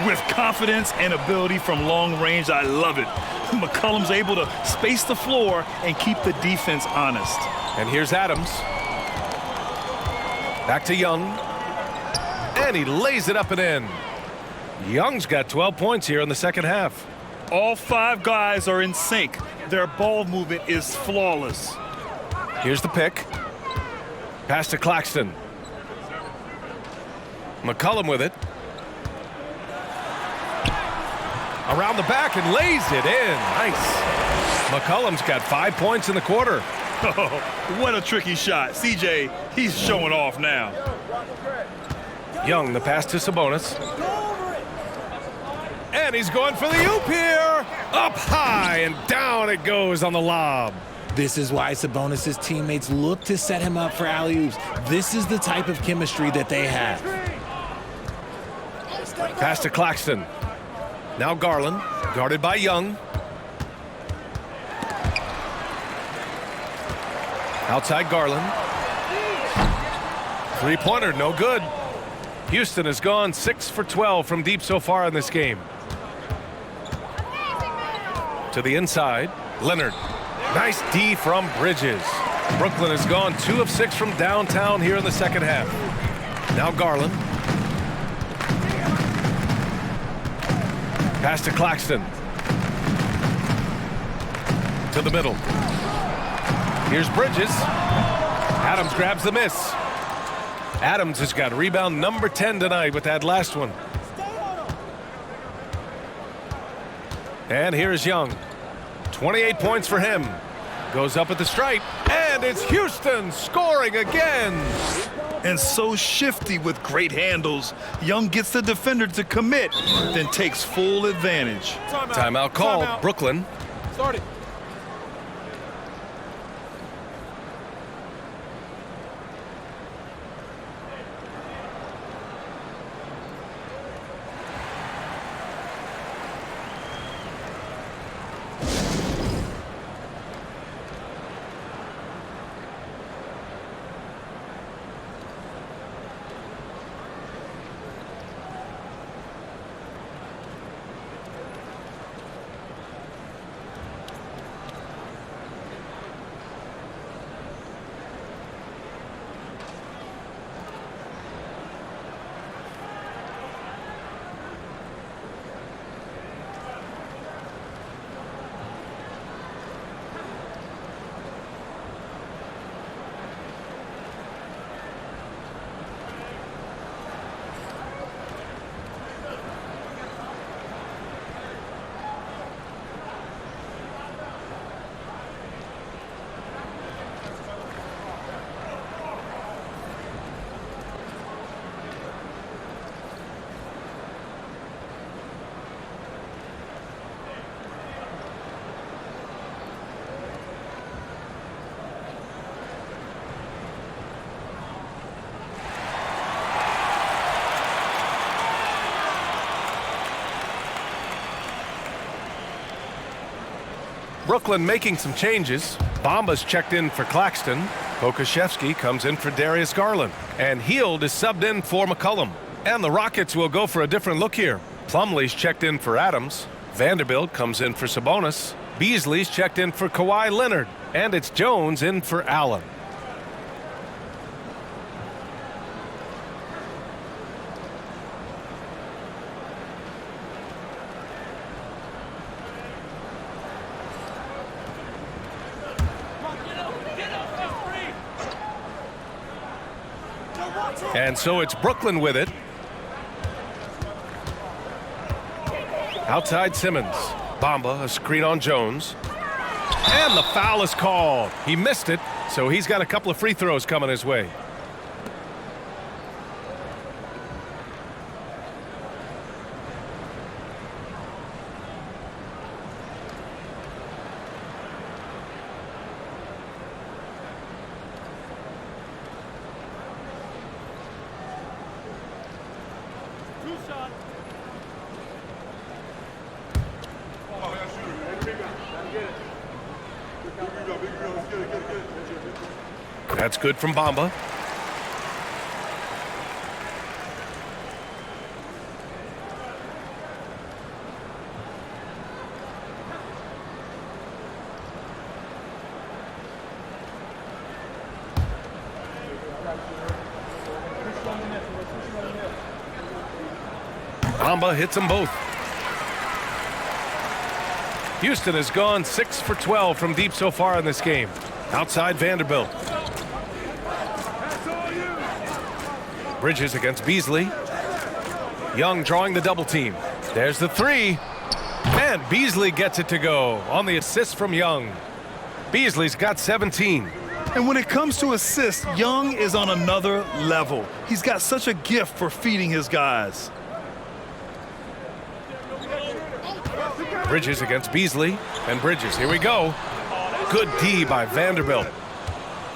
With confidence and ability from long range, I love it. McCollum's able to space the floor and keep the defense honest. And here's Adams. Back to Young. And he lays it up and in. Young's got 12 points here in the second half. All 5 guys are in sync. Their ball movement is flawless. Here's the pick. Pass to Claxton. McCollum with it. Around the back and lays it in. Nice. McCollum's got 5 points in the quarter. Oh, what a tricky shot. CJ, he's showing off now. Young, the pass to Sabonis. And he's going for the oop here. Up high and down it goes on the lob. This is why Sabonis' teammates look to set him up for alley-oops. This is the type of chemistry that they have. Pass to Claxton. Now Garland, guarded by Young. Outside Garland. Three-pointer, no good. Houston has gone 6 for 12 from deep so far in this game. To the inside, Leonard. Nice D from Bridges. Brooklyn has gone 2 of 6 from downtown here in the second half. Now Garland. Pass to Claxton. To the middle. Here's Bridges. Adams grabs the miss. Adams has got rebound number 10 tonight with that last one. And here's Young. 28 points for him. Goes up at the stripe. And it's Houston scoring again. And so shifty with great handles. Young gets the defender to commit, then takes full advantage. Timeout called. Brooklyn. Start it. Brooklyn making some changes. Bomba's checked in for Claxton. Pokuševski comes in for Darius Garland. And Hield is subbed in for McCollum. And the Rockets will go for a different look here. Plumlee's checked in for Adams. Vanderbilt comes in for Sabonis. Beasley's checked in for Kawhi Leonard. And it's Jones in for Allen. And so it's Brooklyn with it. Outside Simmons. Bamba, a screen on Jones. And the foul is called. He missed it, so he's got a couple of free throws coming his way. That's good from Bamba. Bamba hits them both. Houston has gone 6 for 12 from deep so far in this game. Outside Vanderbilt. Bridges against Beasley. Young drawing the double team. There's the three. And Beasley gets it to go on the assist from Young. Beasley's got 17. And when it comes to assists, Young is on another level. He's got such a gift for feeding his guys. Bridges against Beasley. And Bridges, here we go. Good D by Vanderbilt.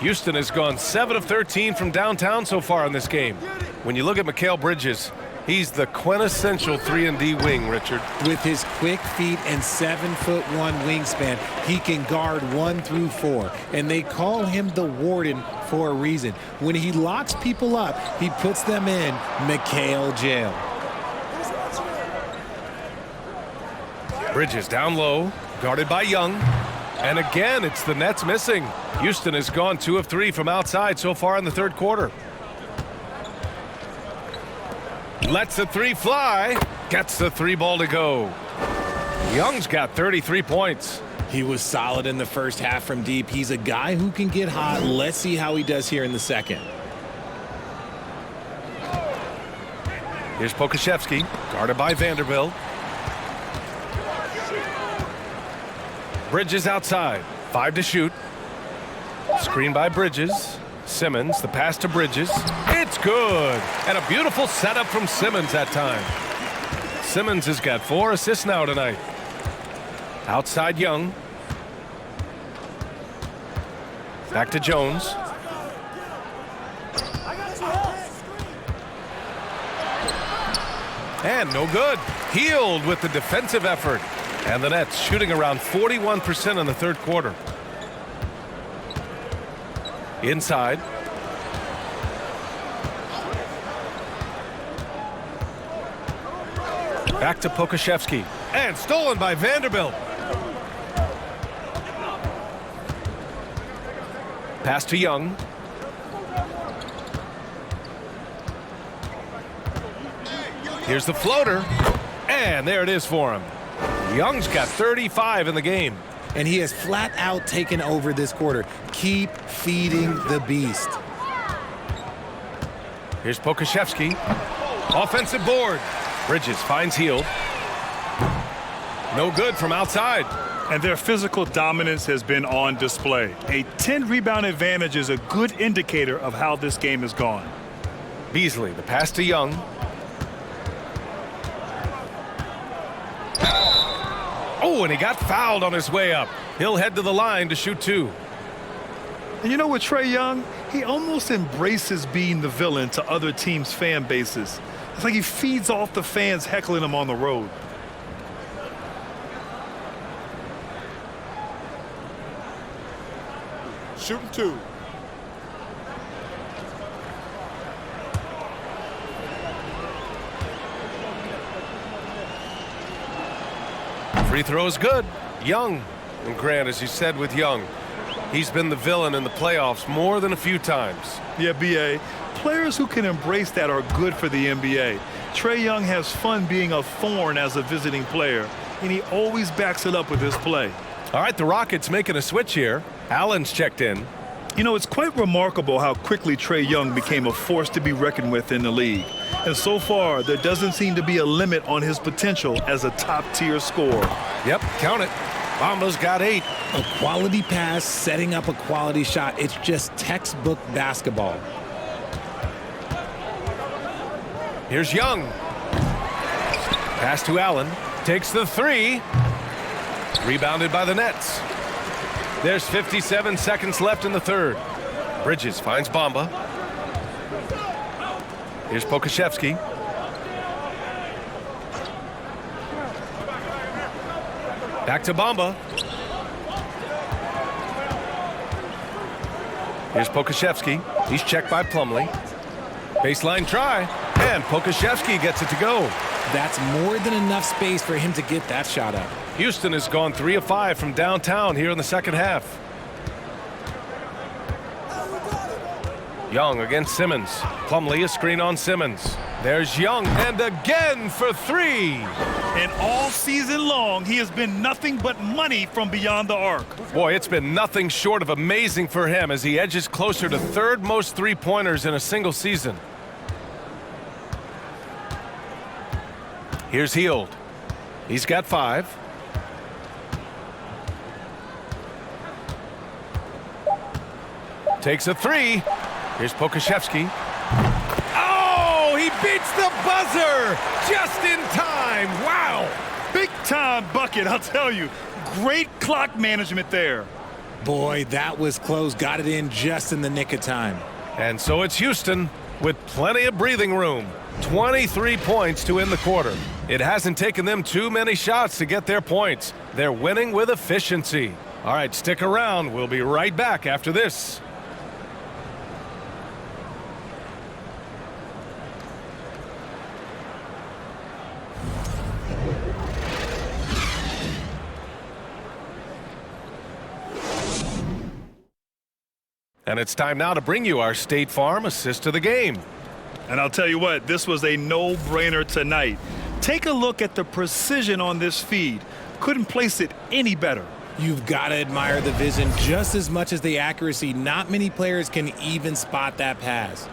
Houston has gone 7 of 13 from downtown so far in this game. When you look at Mikal Bridges, he's the quintessential 3-and-D wing, Richard. With his quick feet and 7'1" wingspan, he can guard 1 through 4. And they call him the Warden for a reason. When he locks people up, he puts them in Mikal jail. Bridges down low, guarded by Young. And again, it's the Nets missing. Houston has gone 2 of 3 from outside so far in the third quarter. Lets the three fly. Gets the 3 ball to go. Young's got 33 points. He was solid in the first half from deep. He's a guy who can get hot. Let's see how he does here in the second. Here's Pokuševski, guarded by Vanderbilt. Bridges outside. 5 to shoot. Screen by Bridges. Simmons, the pass to Bridges. It's good. And a beautiful setup from Simmons that time. Simmons has got 4 assists now tonight. Outside Young. Back to Jones. And no good. Hield with the defensive effort. And the Nets shooting around 41% in the third quarter. Inside. Back to Pokuševski. And stolen by Vanderbilt. Pass to Young. Here's the floater. And there it is for him. Young's got 35 in the game. And he has flat out taken over this quarter. Keep feeding the beast. Here's Pokuševski. Offensive board. Bridges finds Hield. No good from outside. And their physical dominance has been on display. A 10-rebound advantage is a good indicator of how this game has gone. Beasley, the pass to Young. Oh, and he got fouled on his way up. He'll head to the line to shoot 2. And you know what, Trae Young? He almost embraces being the villain to other teams' fan bases. It's like he feeds off the fans heckling him on the road. shooting 2. Free throw is good. Young. And Grant, as you said with Young, he's been the villain in the playoffs more than a few times. Yeah, B.A., players who can embrace that are good for the NBA. Trae Young has fun being a thorn as a visiting player, and he always backs it up with his play. All right, the Rockets making a switch here. Allen's checked in. You know, it's quite remarkable how quickly Trae Young became a force to be reckoned with in the league. And so far, there doesn't seem to be a limit on his potential as a top-tier scorer. Yep, count it. Bamba's got 8. A quality pass, setting up a quality shot. It's just textbook basketball. Here's Young. Pass to Allen. Takes the 3. Rebounded by the Nets. There's 57 seconds left in the third. Bridges finds Bamba. Here's Pokashevsky. Back to Bamba. Here's Pokashevsky. He's checked by Plumlee. Baseline try. And Pokashevsky gets it to go. That's more than enough space for him to get that shot up. Houston has gone 3 of 5 from downtown here in the second half. Young against Simmons. Plumlee a screen on Simmons. There's Young, and again for 3. And all season long, he has been nothing but money from beyond the arc. Boy, it's been nothing short of amazing for him as he edges closer to third most three-pointers in a single season. Here's Hield. He's got 5. Takes a 3. Here's Pokashevsky. Oh, he beats the buzzer just in time. Wow. Big time bucket, I'll tell you. Great clock management there. Boy, that was close. Got it in just in the nick of time. And so it's Houston with plenty of breathing room. 23 points to end the quarter. It hasn't taken them too many shots to get their points. They're winning with efficiency. All right, stick around. We'll be right back after this. And it's time now to bring you our State Farm assist of the game. And I'll tell you what, this was a no-brainer tonight. Take a look at the precision on this feed. Couldn't place it any better. You've got to admire the vision just as much as the accuracy. Not many players can even spot that pass.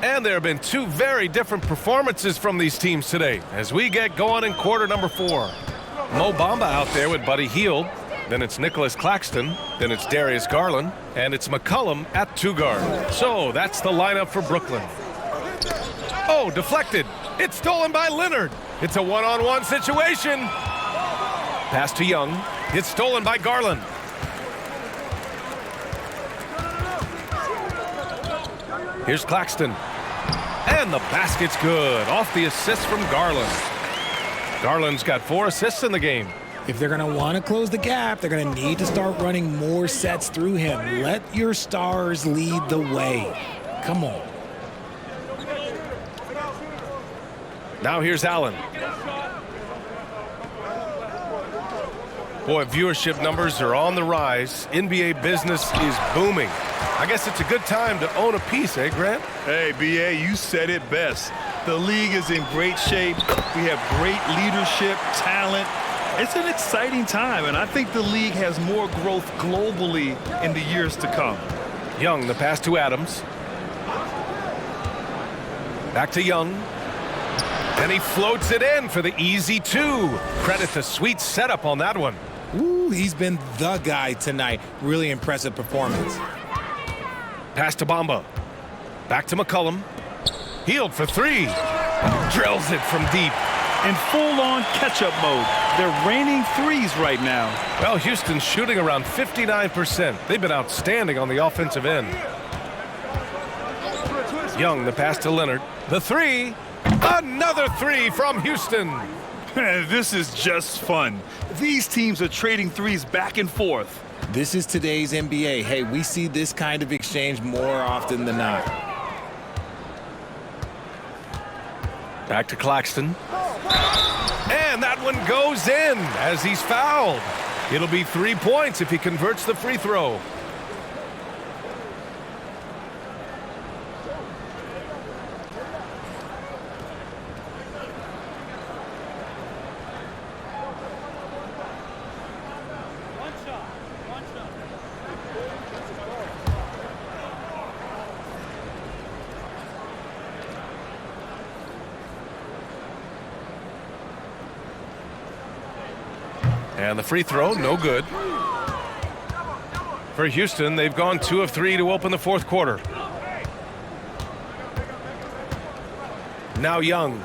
And there have been 2 very different performances from these teams today as we get going in quarter number 4. Mo Bamba out there with Buddy Hield. Then it's Nicholas Claxton. Then it's Darius Garland. And it's McCollum at 2 guard. So that's the lineup for Brooklyn. Oh, deflected. It's stolen by Leonard. It's a one-on-one situation. Pass to Young. It's stolen by Garland. Here's Claxton. And the basket's good. Off the assist from Garland. Garland's got 4 assists in the game. If they're going to want to close the gap, they're going to need to start running more sets through him. Let your stars lead the way. Come on. Now here's Allen. Boy, viewership numbers are on the rise. NBA business is booming. I guess it's a good time to own a piece, eh, Grant? Hey, B.A., you said it best. The league is in great shape. We have great leadership, talent. It's an exciting time, and I think the league has more growth globally in the years to come. Young, the pass to Adams. Back to Young. And he floats it in for the easy 2. Credit the sweet setup on that one. Ooh, he's been the guy tonight. Really impressive performance. Pass to Bamba. Back to McCollum. Hield for 3. Drills it from deep. In full-on catch-up mode. They're raining threes right now. Well, Houston's shooting around 59%. They've been outstanding on the offensive end. Young, the pass to Leonard. The 3. Another 3 from Houston. This is just fun. These teams are trading threes back and forth. This is today's NBA. Hey, we see this kind of exchange more often than not. Back to Claxton. And that one goes in as he's fouled. It'll be 3 points if he converts the free throw. And the free throw, no good. For Houston, they've gone 2 of 3 to open the fourth quarter. Now Young.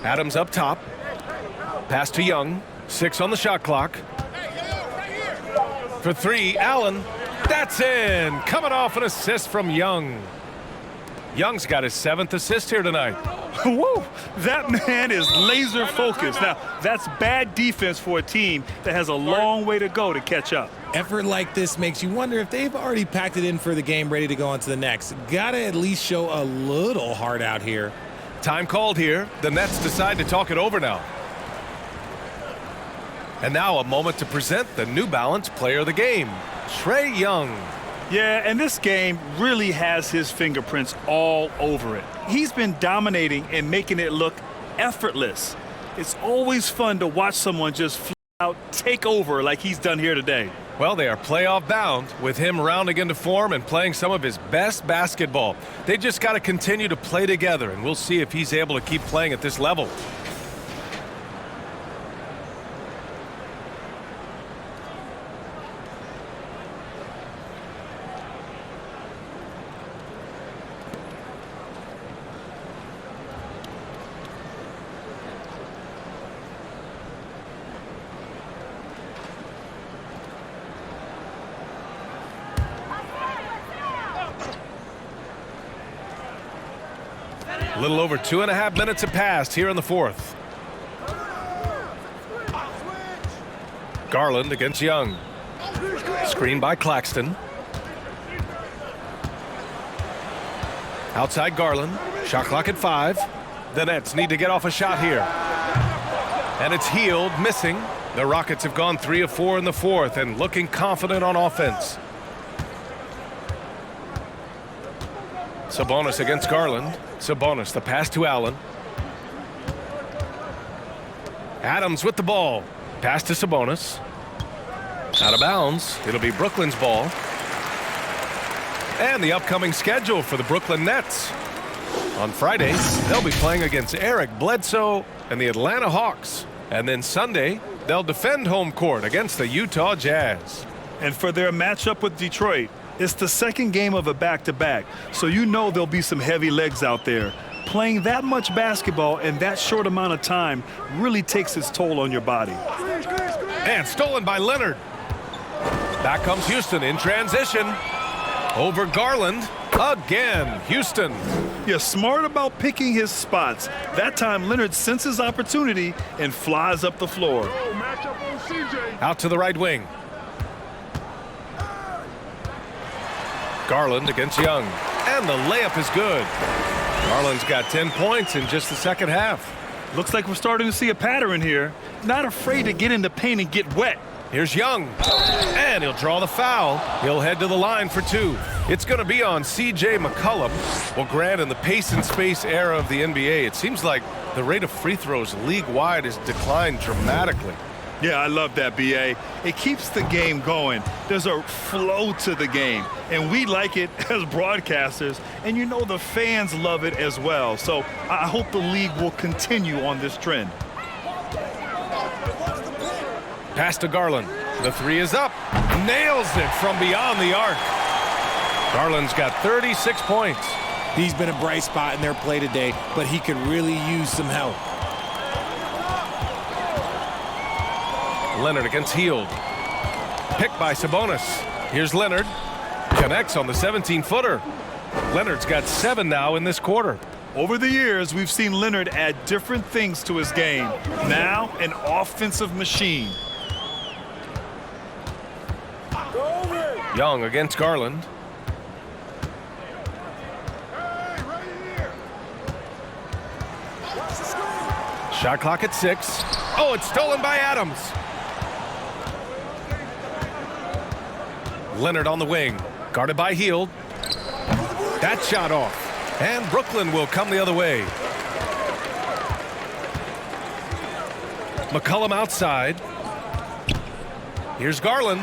Adams up top. Pass to Young. 6 on the shot clock. For 3, Allen. That's in. Coming off an assist from Young. Young's got his 7th assist here tonight. Whoa, that man is laser focused. Now, that's bad defense for a team that has a long way to go to catch up. Effort like this makes you wonder if they've already packed it in for the game, ready to go on to the next. Gotta at least show a little heart out here. Time called here. The Nets decide to talk it over now. And now a moment to present the New Balance Player of the Game, Trae Young. Yeah, and this game really has his fingerprints all over it. He's been dominating and making it look effortless. It's always fun to watch someone just flat out take over like he's done here today. Well, they are playoff bound with him rounding into form and playing some of his best basketball. They just got to continue to play together, and we'll see if he's able to keep playing at this level. A little over 2.5 minutes have passed here in the fourth. Garland against Young. Screen by Claxton. Outside Garland. Shot clock at 5. The Nets need to get off a shot here. And it's Healed, missing. The Rockets have gone 3 of 4 in the fourth and looking confident on offense. Sabonis against Garland. Sabonis, the pass to Allen. Adams with the ball. Pass to Sabonis. Out of bounds. It'll be Brooklyn's ball. And the upcoming schedule for the Brooklyn Nets. On Friday, they'll be playing against Eric Bledsoe and the Atlanta Hawks. And then Sunday, they'll defend home court against the Utah Jazz. And for their matchup with Detroit, it's the second game of a back-to-back, so you know there'll be some heavy legs out there. Playing that much basketball in that short amount of time really takes its toll on your body. And stolen by Leonard. Back comes Houston in transition. Over Garland. Again, Houston. You're smart about picking his spots. That time, Leonard senses opportunity and flies up the floor. Out to the right wing. Garland against Young. And the layup is good. Garland's got 10 points in just the second half. Looks like we're starting to see a pattern here. Not afraid to get in the paint and get wet. Here's Young. And he'll draw the foul. He'll head to the line for 2. It's going to be on C.J. McCollum. Well, Grant, in the pace and space era of the NBA, it seems like the rate of free throws league-wide has declined dramatically. Yeah, I love that, B.A. It keeps the game going. There's a flow to the game, and we like it as broadcasters, and you know the fans love it as well. So I hope the league will continue on this trend. Pass to Garland. The 3 is up. Nails it from beyond the arc. Garland's got 36 points. He's been a bright spot in their play today, but he could really use some help. Leonard against Healed. Picked by Sabonis. Here's Leonard. Connects on the 17-footer. Leonard's got 7 now in this quarter. Over the years, we've seen Leonard add different things to his game. Now, an offensive machine. Young against Garland. Shot clock at 6. Oh, it's stolen by Adams. Leonard on the wing, guarded by Hield. That shot off. And Brooklyn will come the other way. McCollum outside. Here's Garland.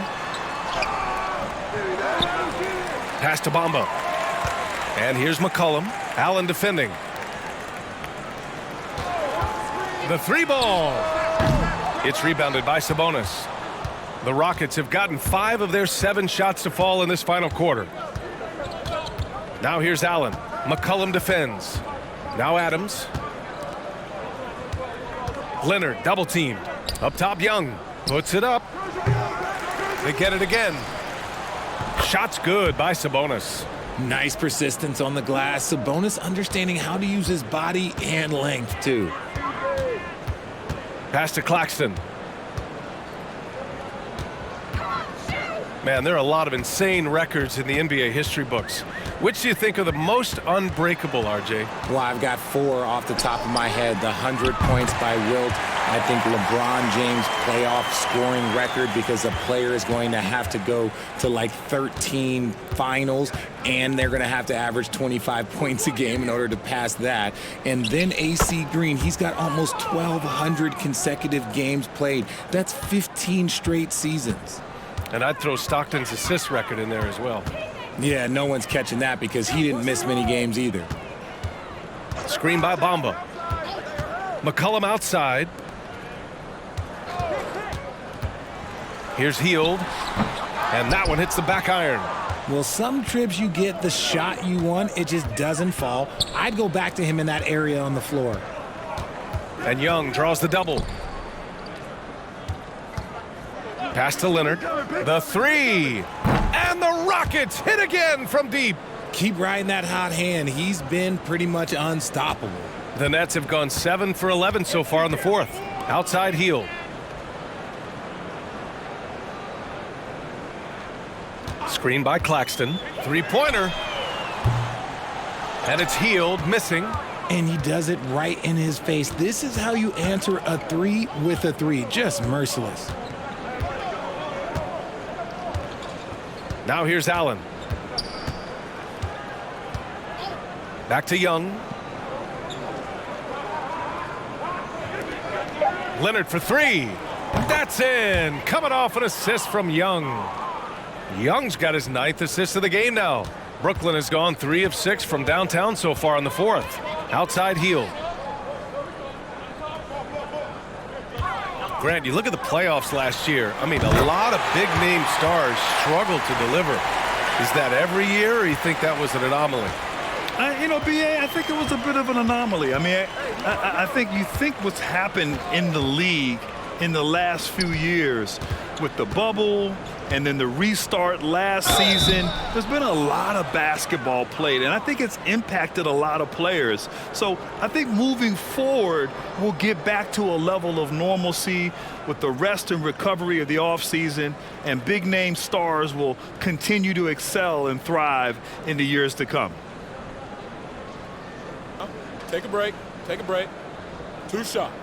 Pass to Bamba. And here's McCollum. Allen defending. The 3 ball. It's rebounded by Sabonis. The Rockets have gotten 5 of their 7 shots to fall in this final quarter. Now here's Allen. McCollum defends. Now Adams. Leonard double teamed. Up top, Young puts it up. They get it again. Shot's good by Sabonis. Nice persistence on the glass. Sabonis understanding how to use his body and length, too. Pass to Claxton. Man, there are a lot of insane records in the NBA history books. Which do you think are the most unbreakable, RJ? Well, I've got 4 off the top of my head. The 100 points by Wilt. I think LeBron James playoff scoring record, because a player is going to have to go to like 13 finals, and they're going to have to average 25 points a game in order to pass that. And then AC Green, he's got almost 1,200 consecutive games played. That's 15 straight seasons. And I'd throw Stockton's assist record in there as well. Yeah, no one's catching that because he didn't miss many games either. Screen by Bamba. McCollum outside. Here's Hield. And that one hits the back iron. Well, some trips you get the shot you want, it just doesn't fall. I'd go back to him in that area on the floor. And Young draws the double. Pass to Leonard. The 3. And the Rockets hit again from deep. Keep riding that hot hand. He's been pretty much unstoppable. The Nets have gone 7 for 11 so far in the 4th. Outside Hield. Screen by Claxton. 3-pointer. And it's Hield missing. And he does it right in his face. This is how you answer a 3 with a 3. Just merciless. Now here's Allen. Back to Young. Leonard for 3. That's in. Coming off an assist from Young. Young's got his 9th assist of the game now. Brooklyn has gone 3 of 6 from downtown so far in the 4th. Outside Hield. Grant, you look at the playoffs last year. I mean, a lot of big-name stars struggled to deliver. Is that every year, or you think that was an anomaly? BA, I think it was a bit of an anomaly. I mean, I think you think what's happened in the league in the last few years with the bubble and then the restart last season, there's been a lot of basketball played, and I think it's impacted a lot of players. So I think moving forward, we'll get back to a level of normalcy with the rest and recovery of the offseason, and big-name stars will continue to excel and thrive in the years to come. Take a break. Take a break. 2 shots.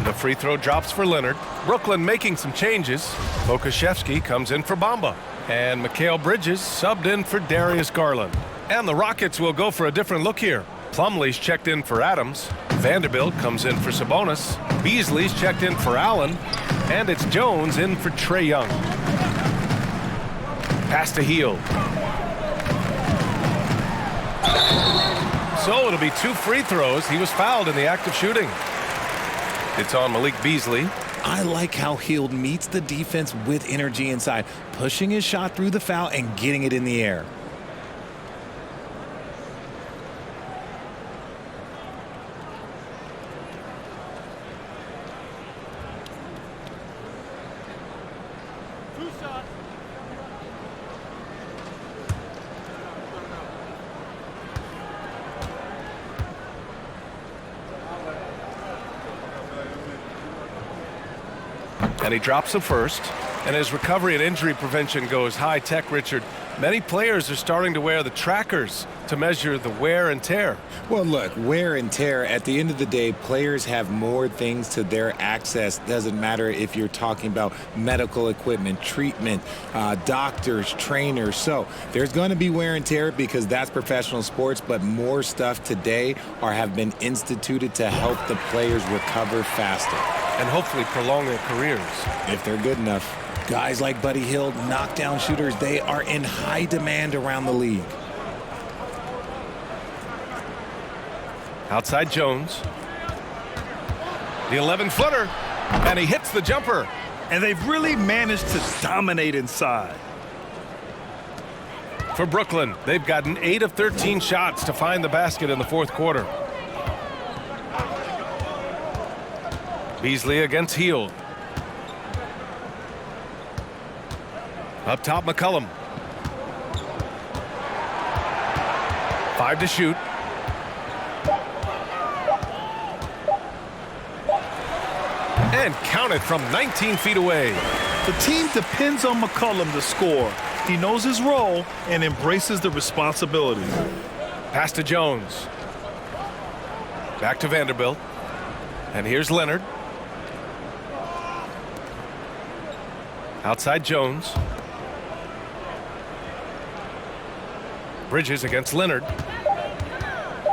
The free throw drops for Leonard. Brooklyn making some changes. Pokashevsky comes in for Bamba. And Mikal Bridges subbed in for Darius Garland. And the Rockets will go for a different look here. Plumlee's checked in for Adams. Vanderbilt comes in for Sabonis. Beasley's checked in for Allen. And it's Jones in for Trae Young. Pass to Hield. So it'll be 2 free throws. He was fouled in the act of shooting. It's on Malik Beasley. I like how Hield meets the defense with energy inside, pushing his shot through the foul and getting it in the air. And he drops the first. And as recovery and injury prevention goes high-tech, Richard, many players are starting to wear the trackers to measure the wear and tear. Well, look, wear and tear, at the end of the day, players have more things to their access. Doesn't matter if you're talking about medical equipment, treatment, doctors, trainers. So there's going to be wear and tear because that's professional sports, but more stuff today have been instituted to help the players recover faster. And hopefully prolong their careers. If they're good enough. Guys like Buddy Hield, knockdown shooters, they are in high demand around the league. Outside Jones. The 11-footer. And he hits the jumper. And they've really managed to dominate inside. For Brooklyn, they've gotten 8 of 13 shots to find the basket in the fourth quarter. Beasley against Hield. Up top, McCollum. 5 to shoot. And count it from 19 feet away. The team depends on McCollum to score. He knows his role and embraces the responsibility. Pass to Jones. Back to Vanderbilt. And here's Leonard. Outside Jones. Bridges against Leonard.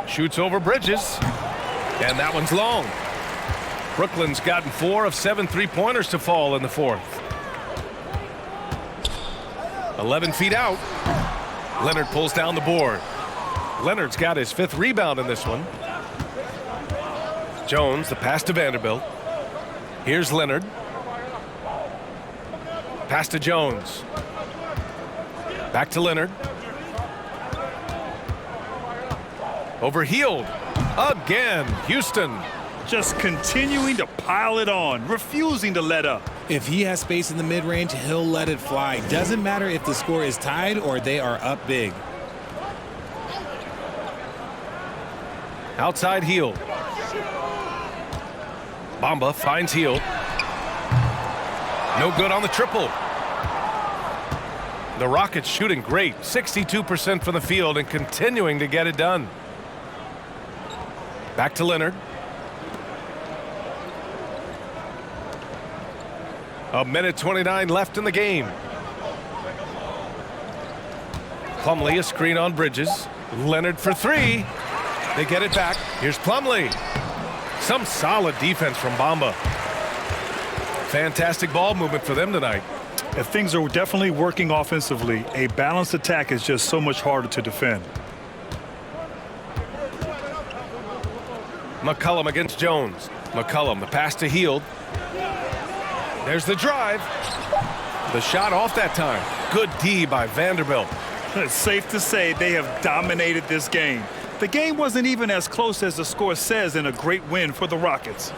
Shoots over Bridges. And that one's long. Brooklyn's gotten 4 of 7 three-pointers to fall in the fourth. 11 feet out. Leonard pulls down the board. Leonard's got his 5th rebound in this one. Jones, the pass to Vanderbilt. Here's Leonard. Pass to Jones. Back to Leonard. Over Hield. Again, Houston. Just continuing to pile it on, refusing to let up. If he has space in the mid-range, he'll let it fly. Doesn't matter if the score is tied or they are up big. Outside Hield. Bamba finds Hield. No good on the triple. The Rockets shooting great. 62% from the field and continuing to get it done. Back to Leonard. A minute 29 left in the game. Plumlee, a screen on Bridges. Leonard for 3. They get it back. Here's Plumlee. Some solid defense from Bamba. Fantastic ball movement for them tonight. If things are definitely working offensively, a balanced attack is just so much harder to defend. McCollum against Jones. McCollum, the pass to Hield. There's the drive. The shot off that time. Good D by Vanderbilt. It's safe to say they have dominated this game. The game wasn't even as close as the score says in a great win for the Rockets.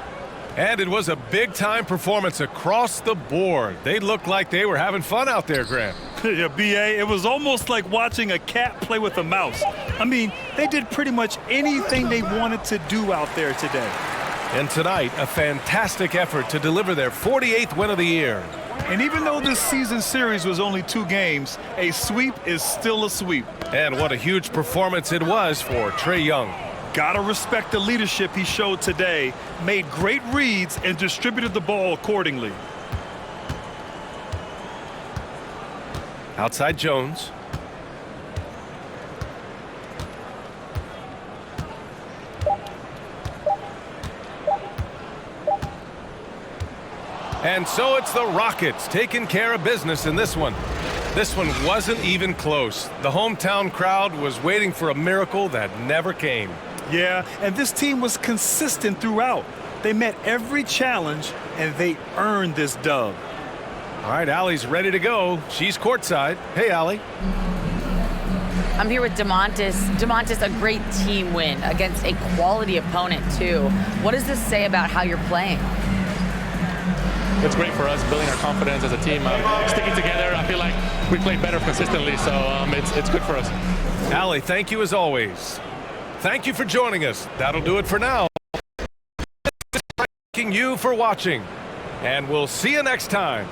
And it was a big-time performance across the board. They looked like they were having fun out there, Grant. Yeah, B.A., it was almost like watching a cat play with a mouse. I mean, they did pretty much anything they wanted to do out there today. And tonight, a fantastic effort to deliver their 48th win of the year. And even though this season series was only 2 games, a sweep is still a sweep. And what a huge performance it was for Trae Young. Gotta respect the leadership he showed today, made great reads, and distributed the ball accordingly. Outside Jones. And so it's the Rockets taking care of business in this one. This one wasn't even close. The hometown crowd was waiting for a miracle that never came. Yeah, and this team was consistent throughout. They met every challenge, and they earned this dub. All right, Allie's ready to go. She's courtside. Hey, Allie. I'm here with DeMontis. DeMontis, a great team win against a quality opponent, too. What does this say about how you're playing? It's great for us, building our confidence as a team, sticking together. I feel like we play better consistently, so it's good for us. Allie, thank you as always. Thank you for joining us. That'll do it for now. Thanking you for watching. And we'll see you next time.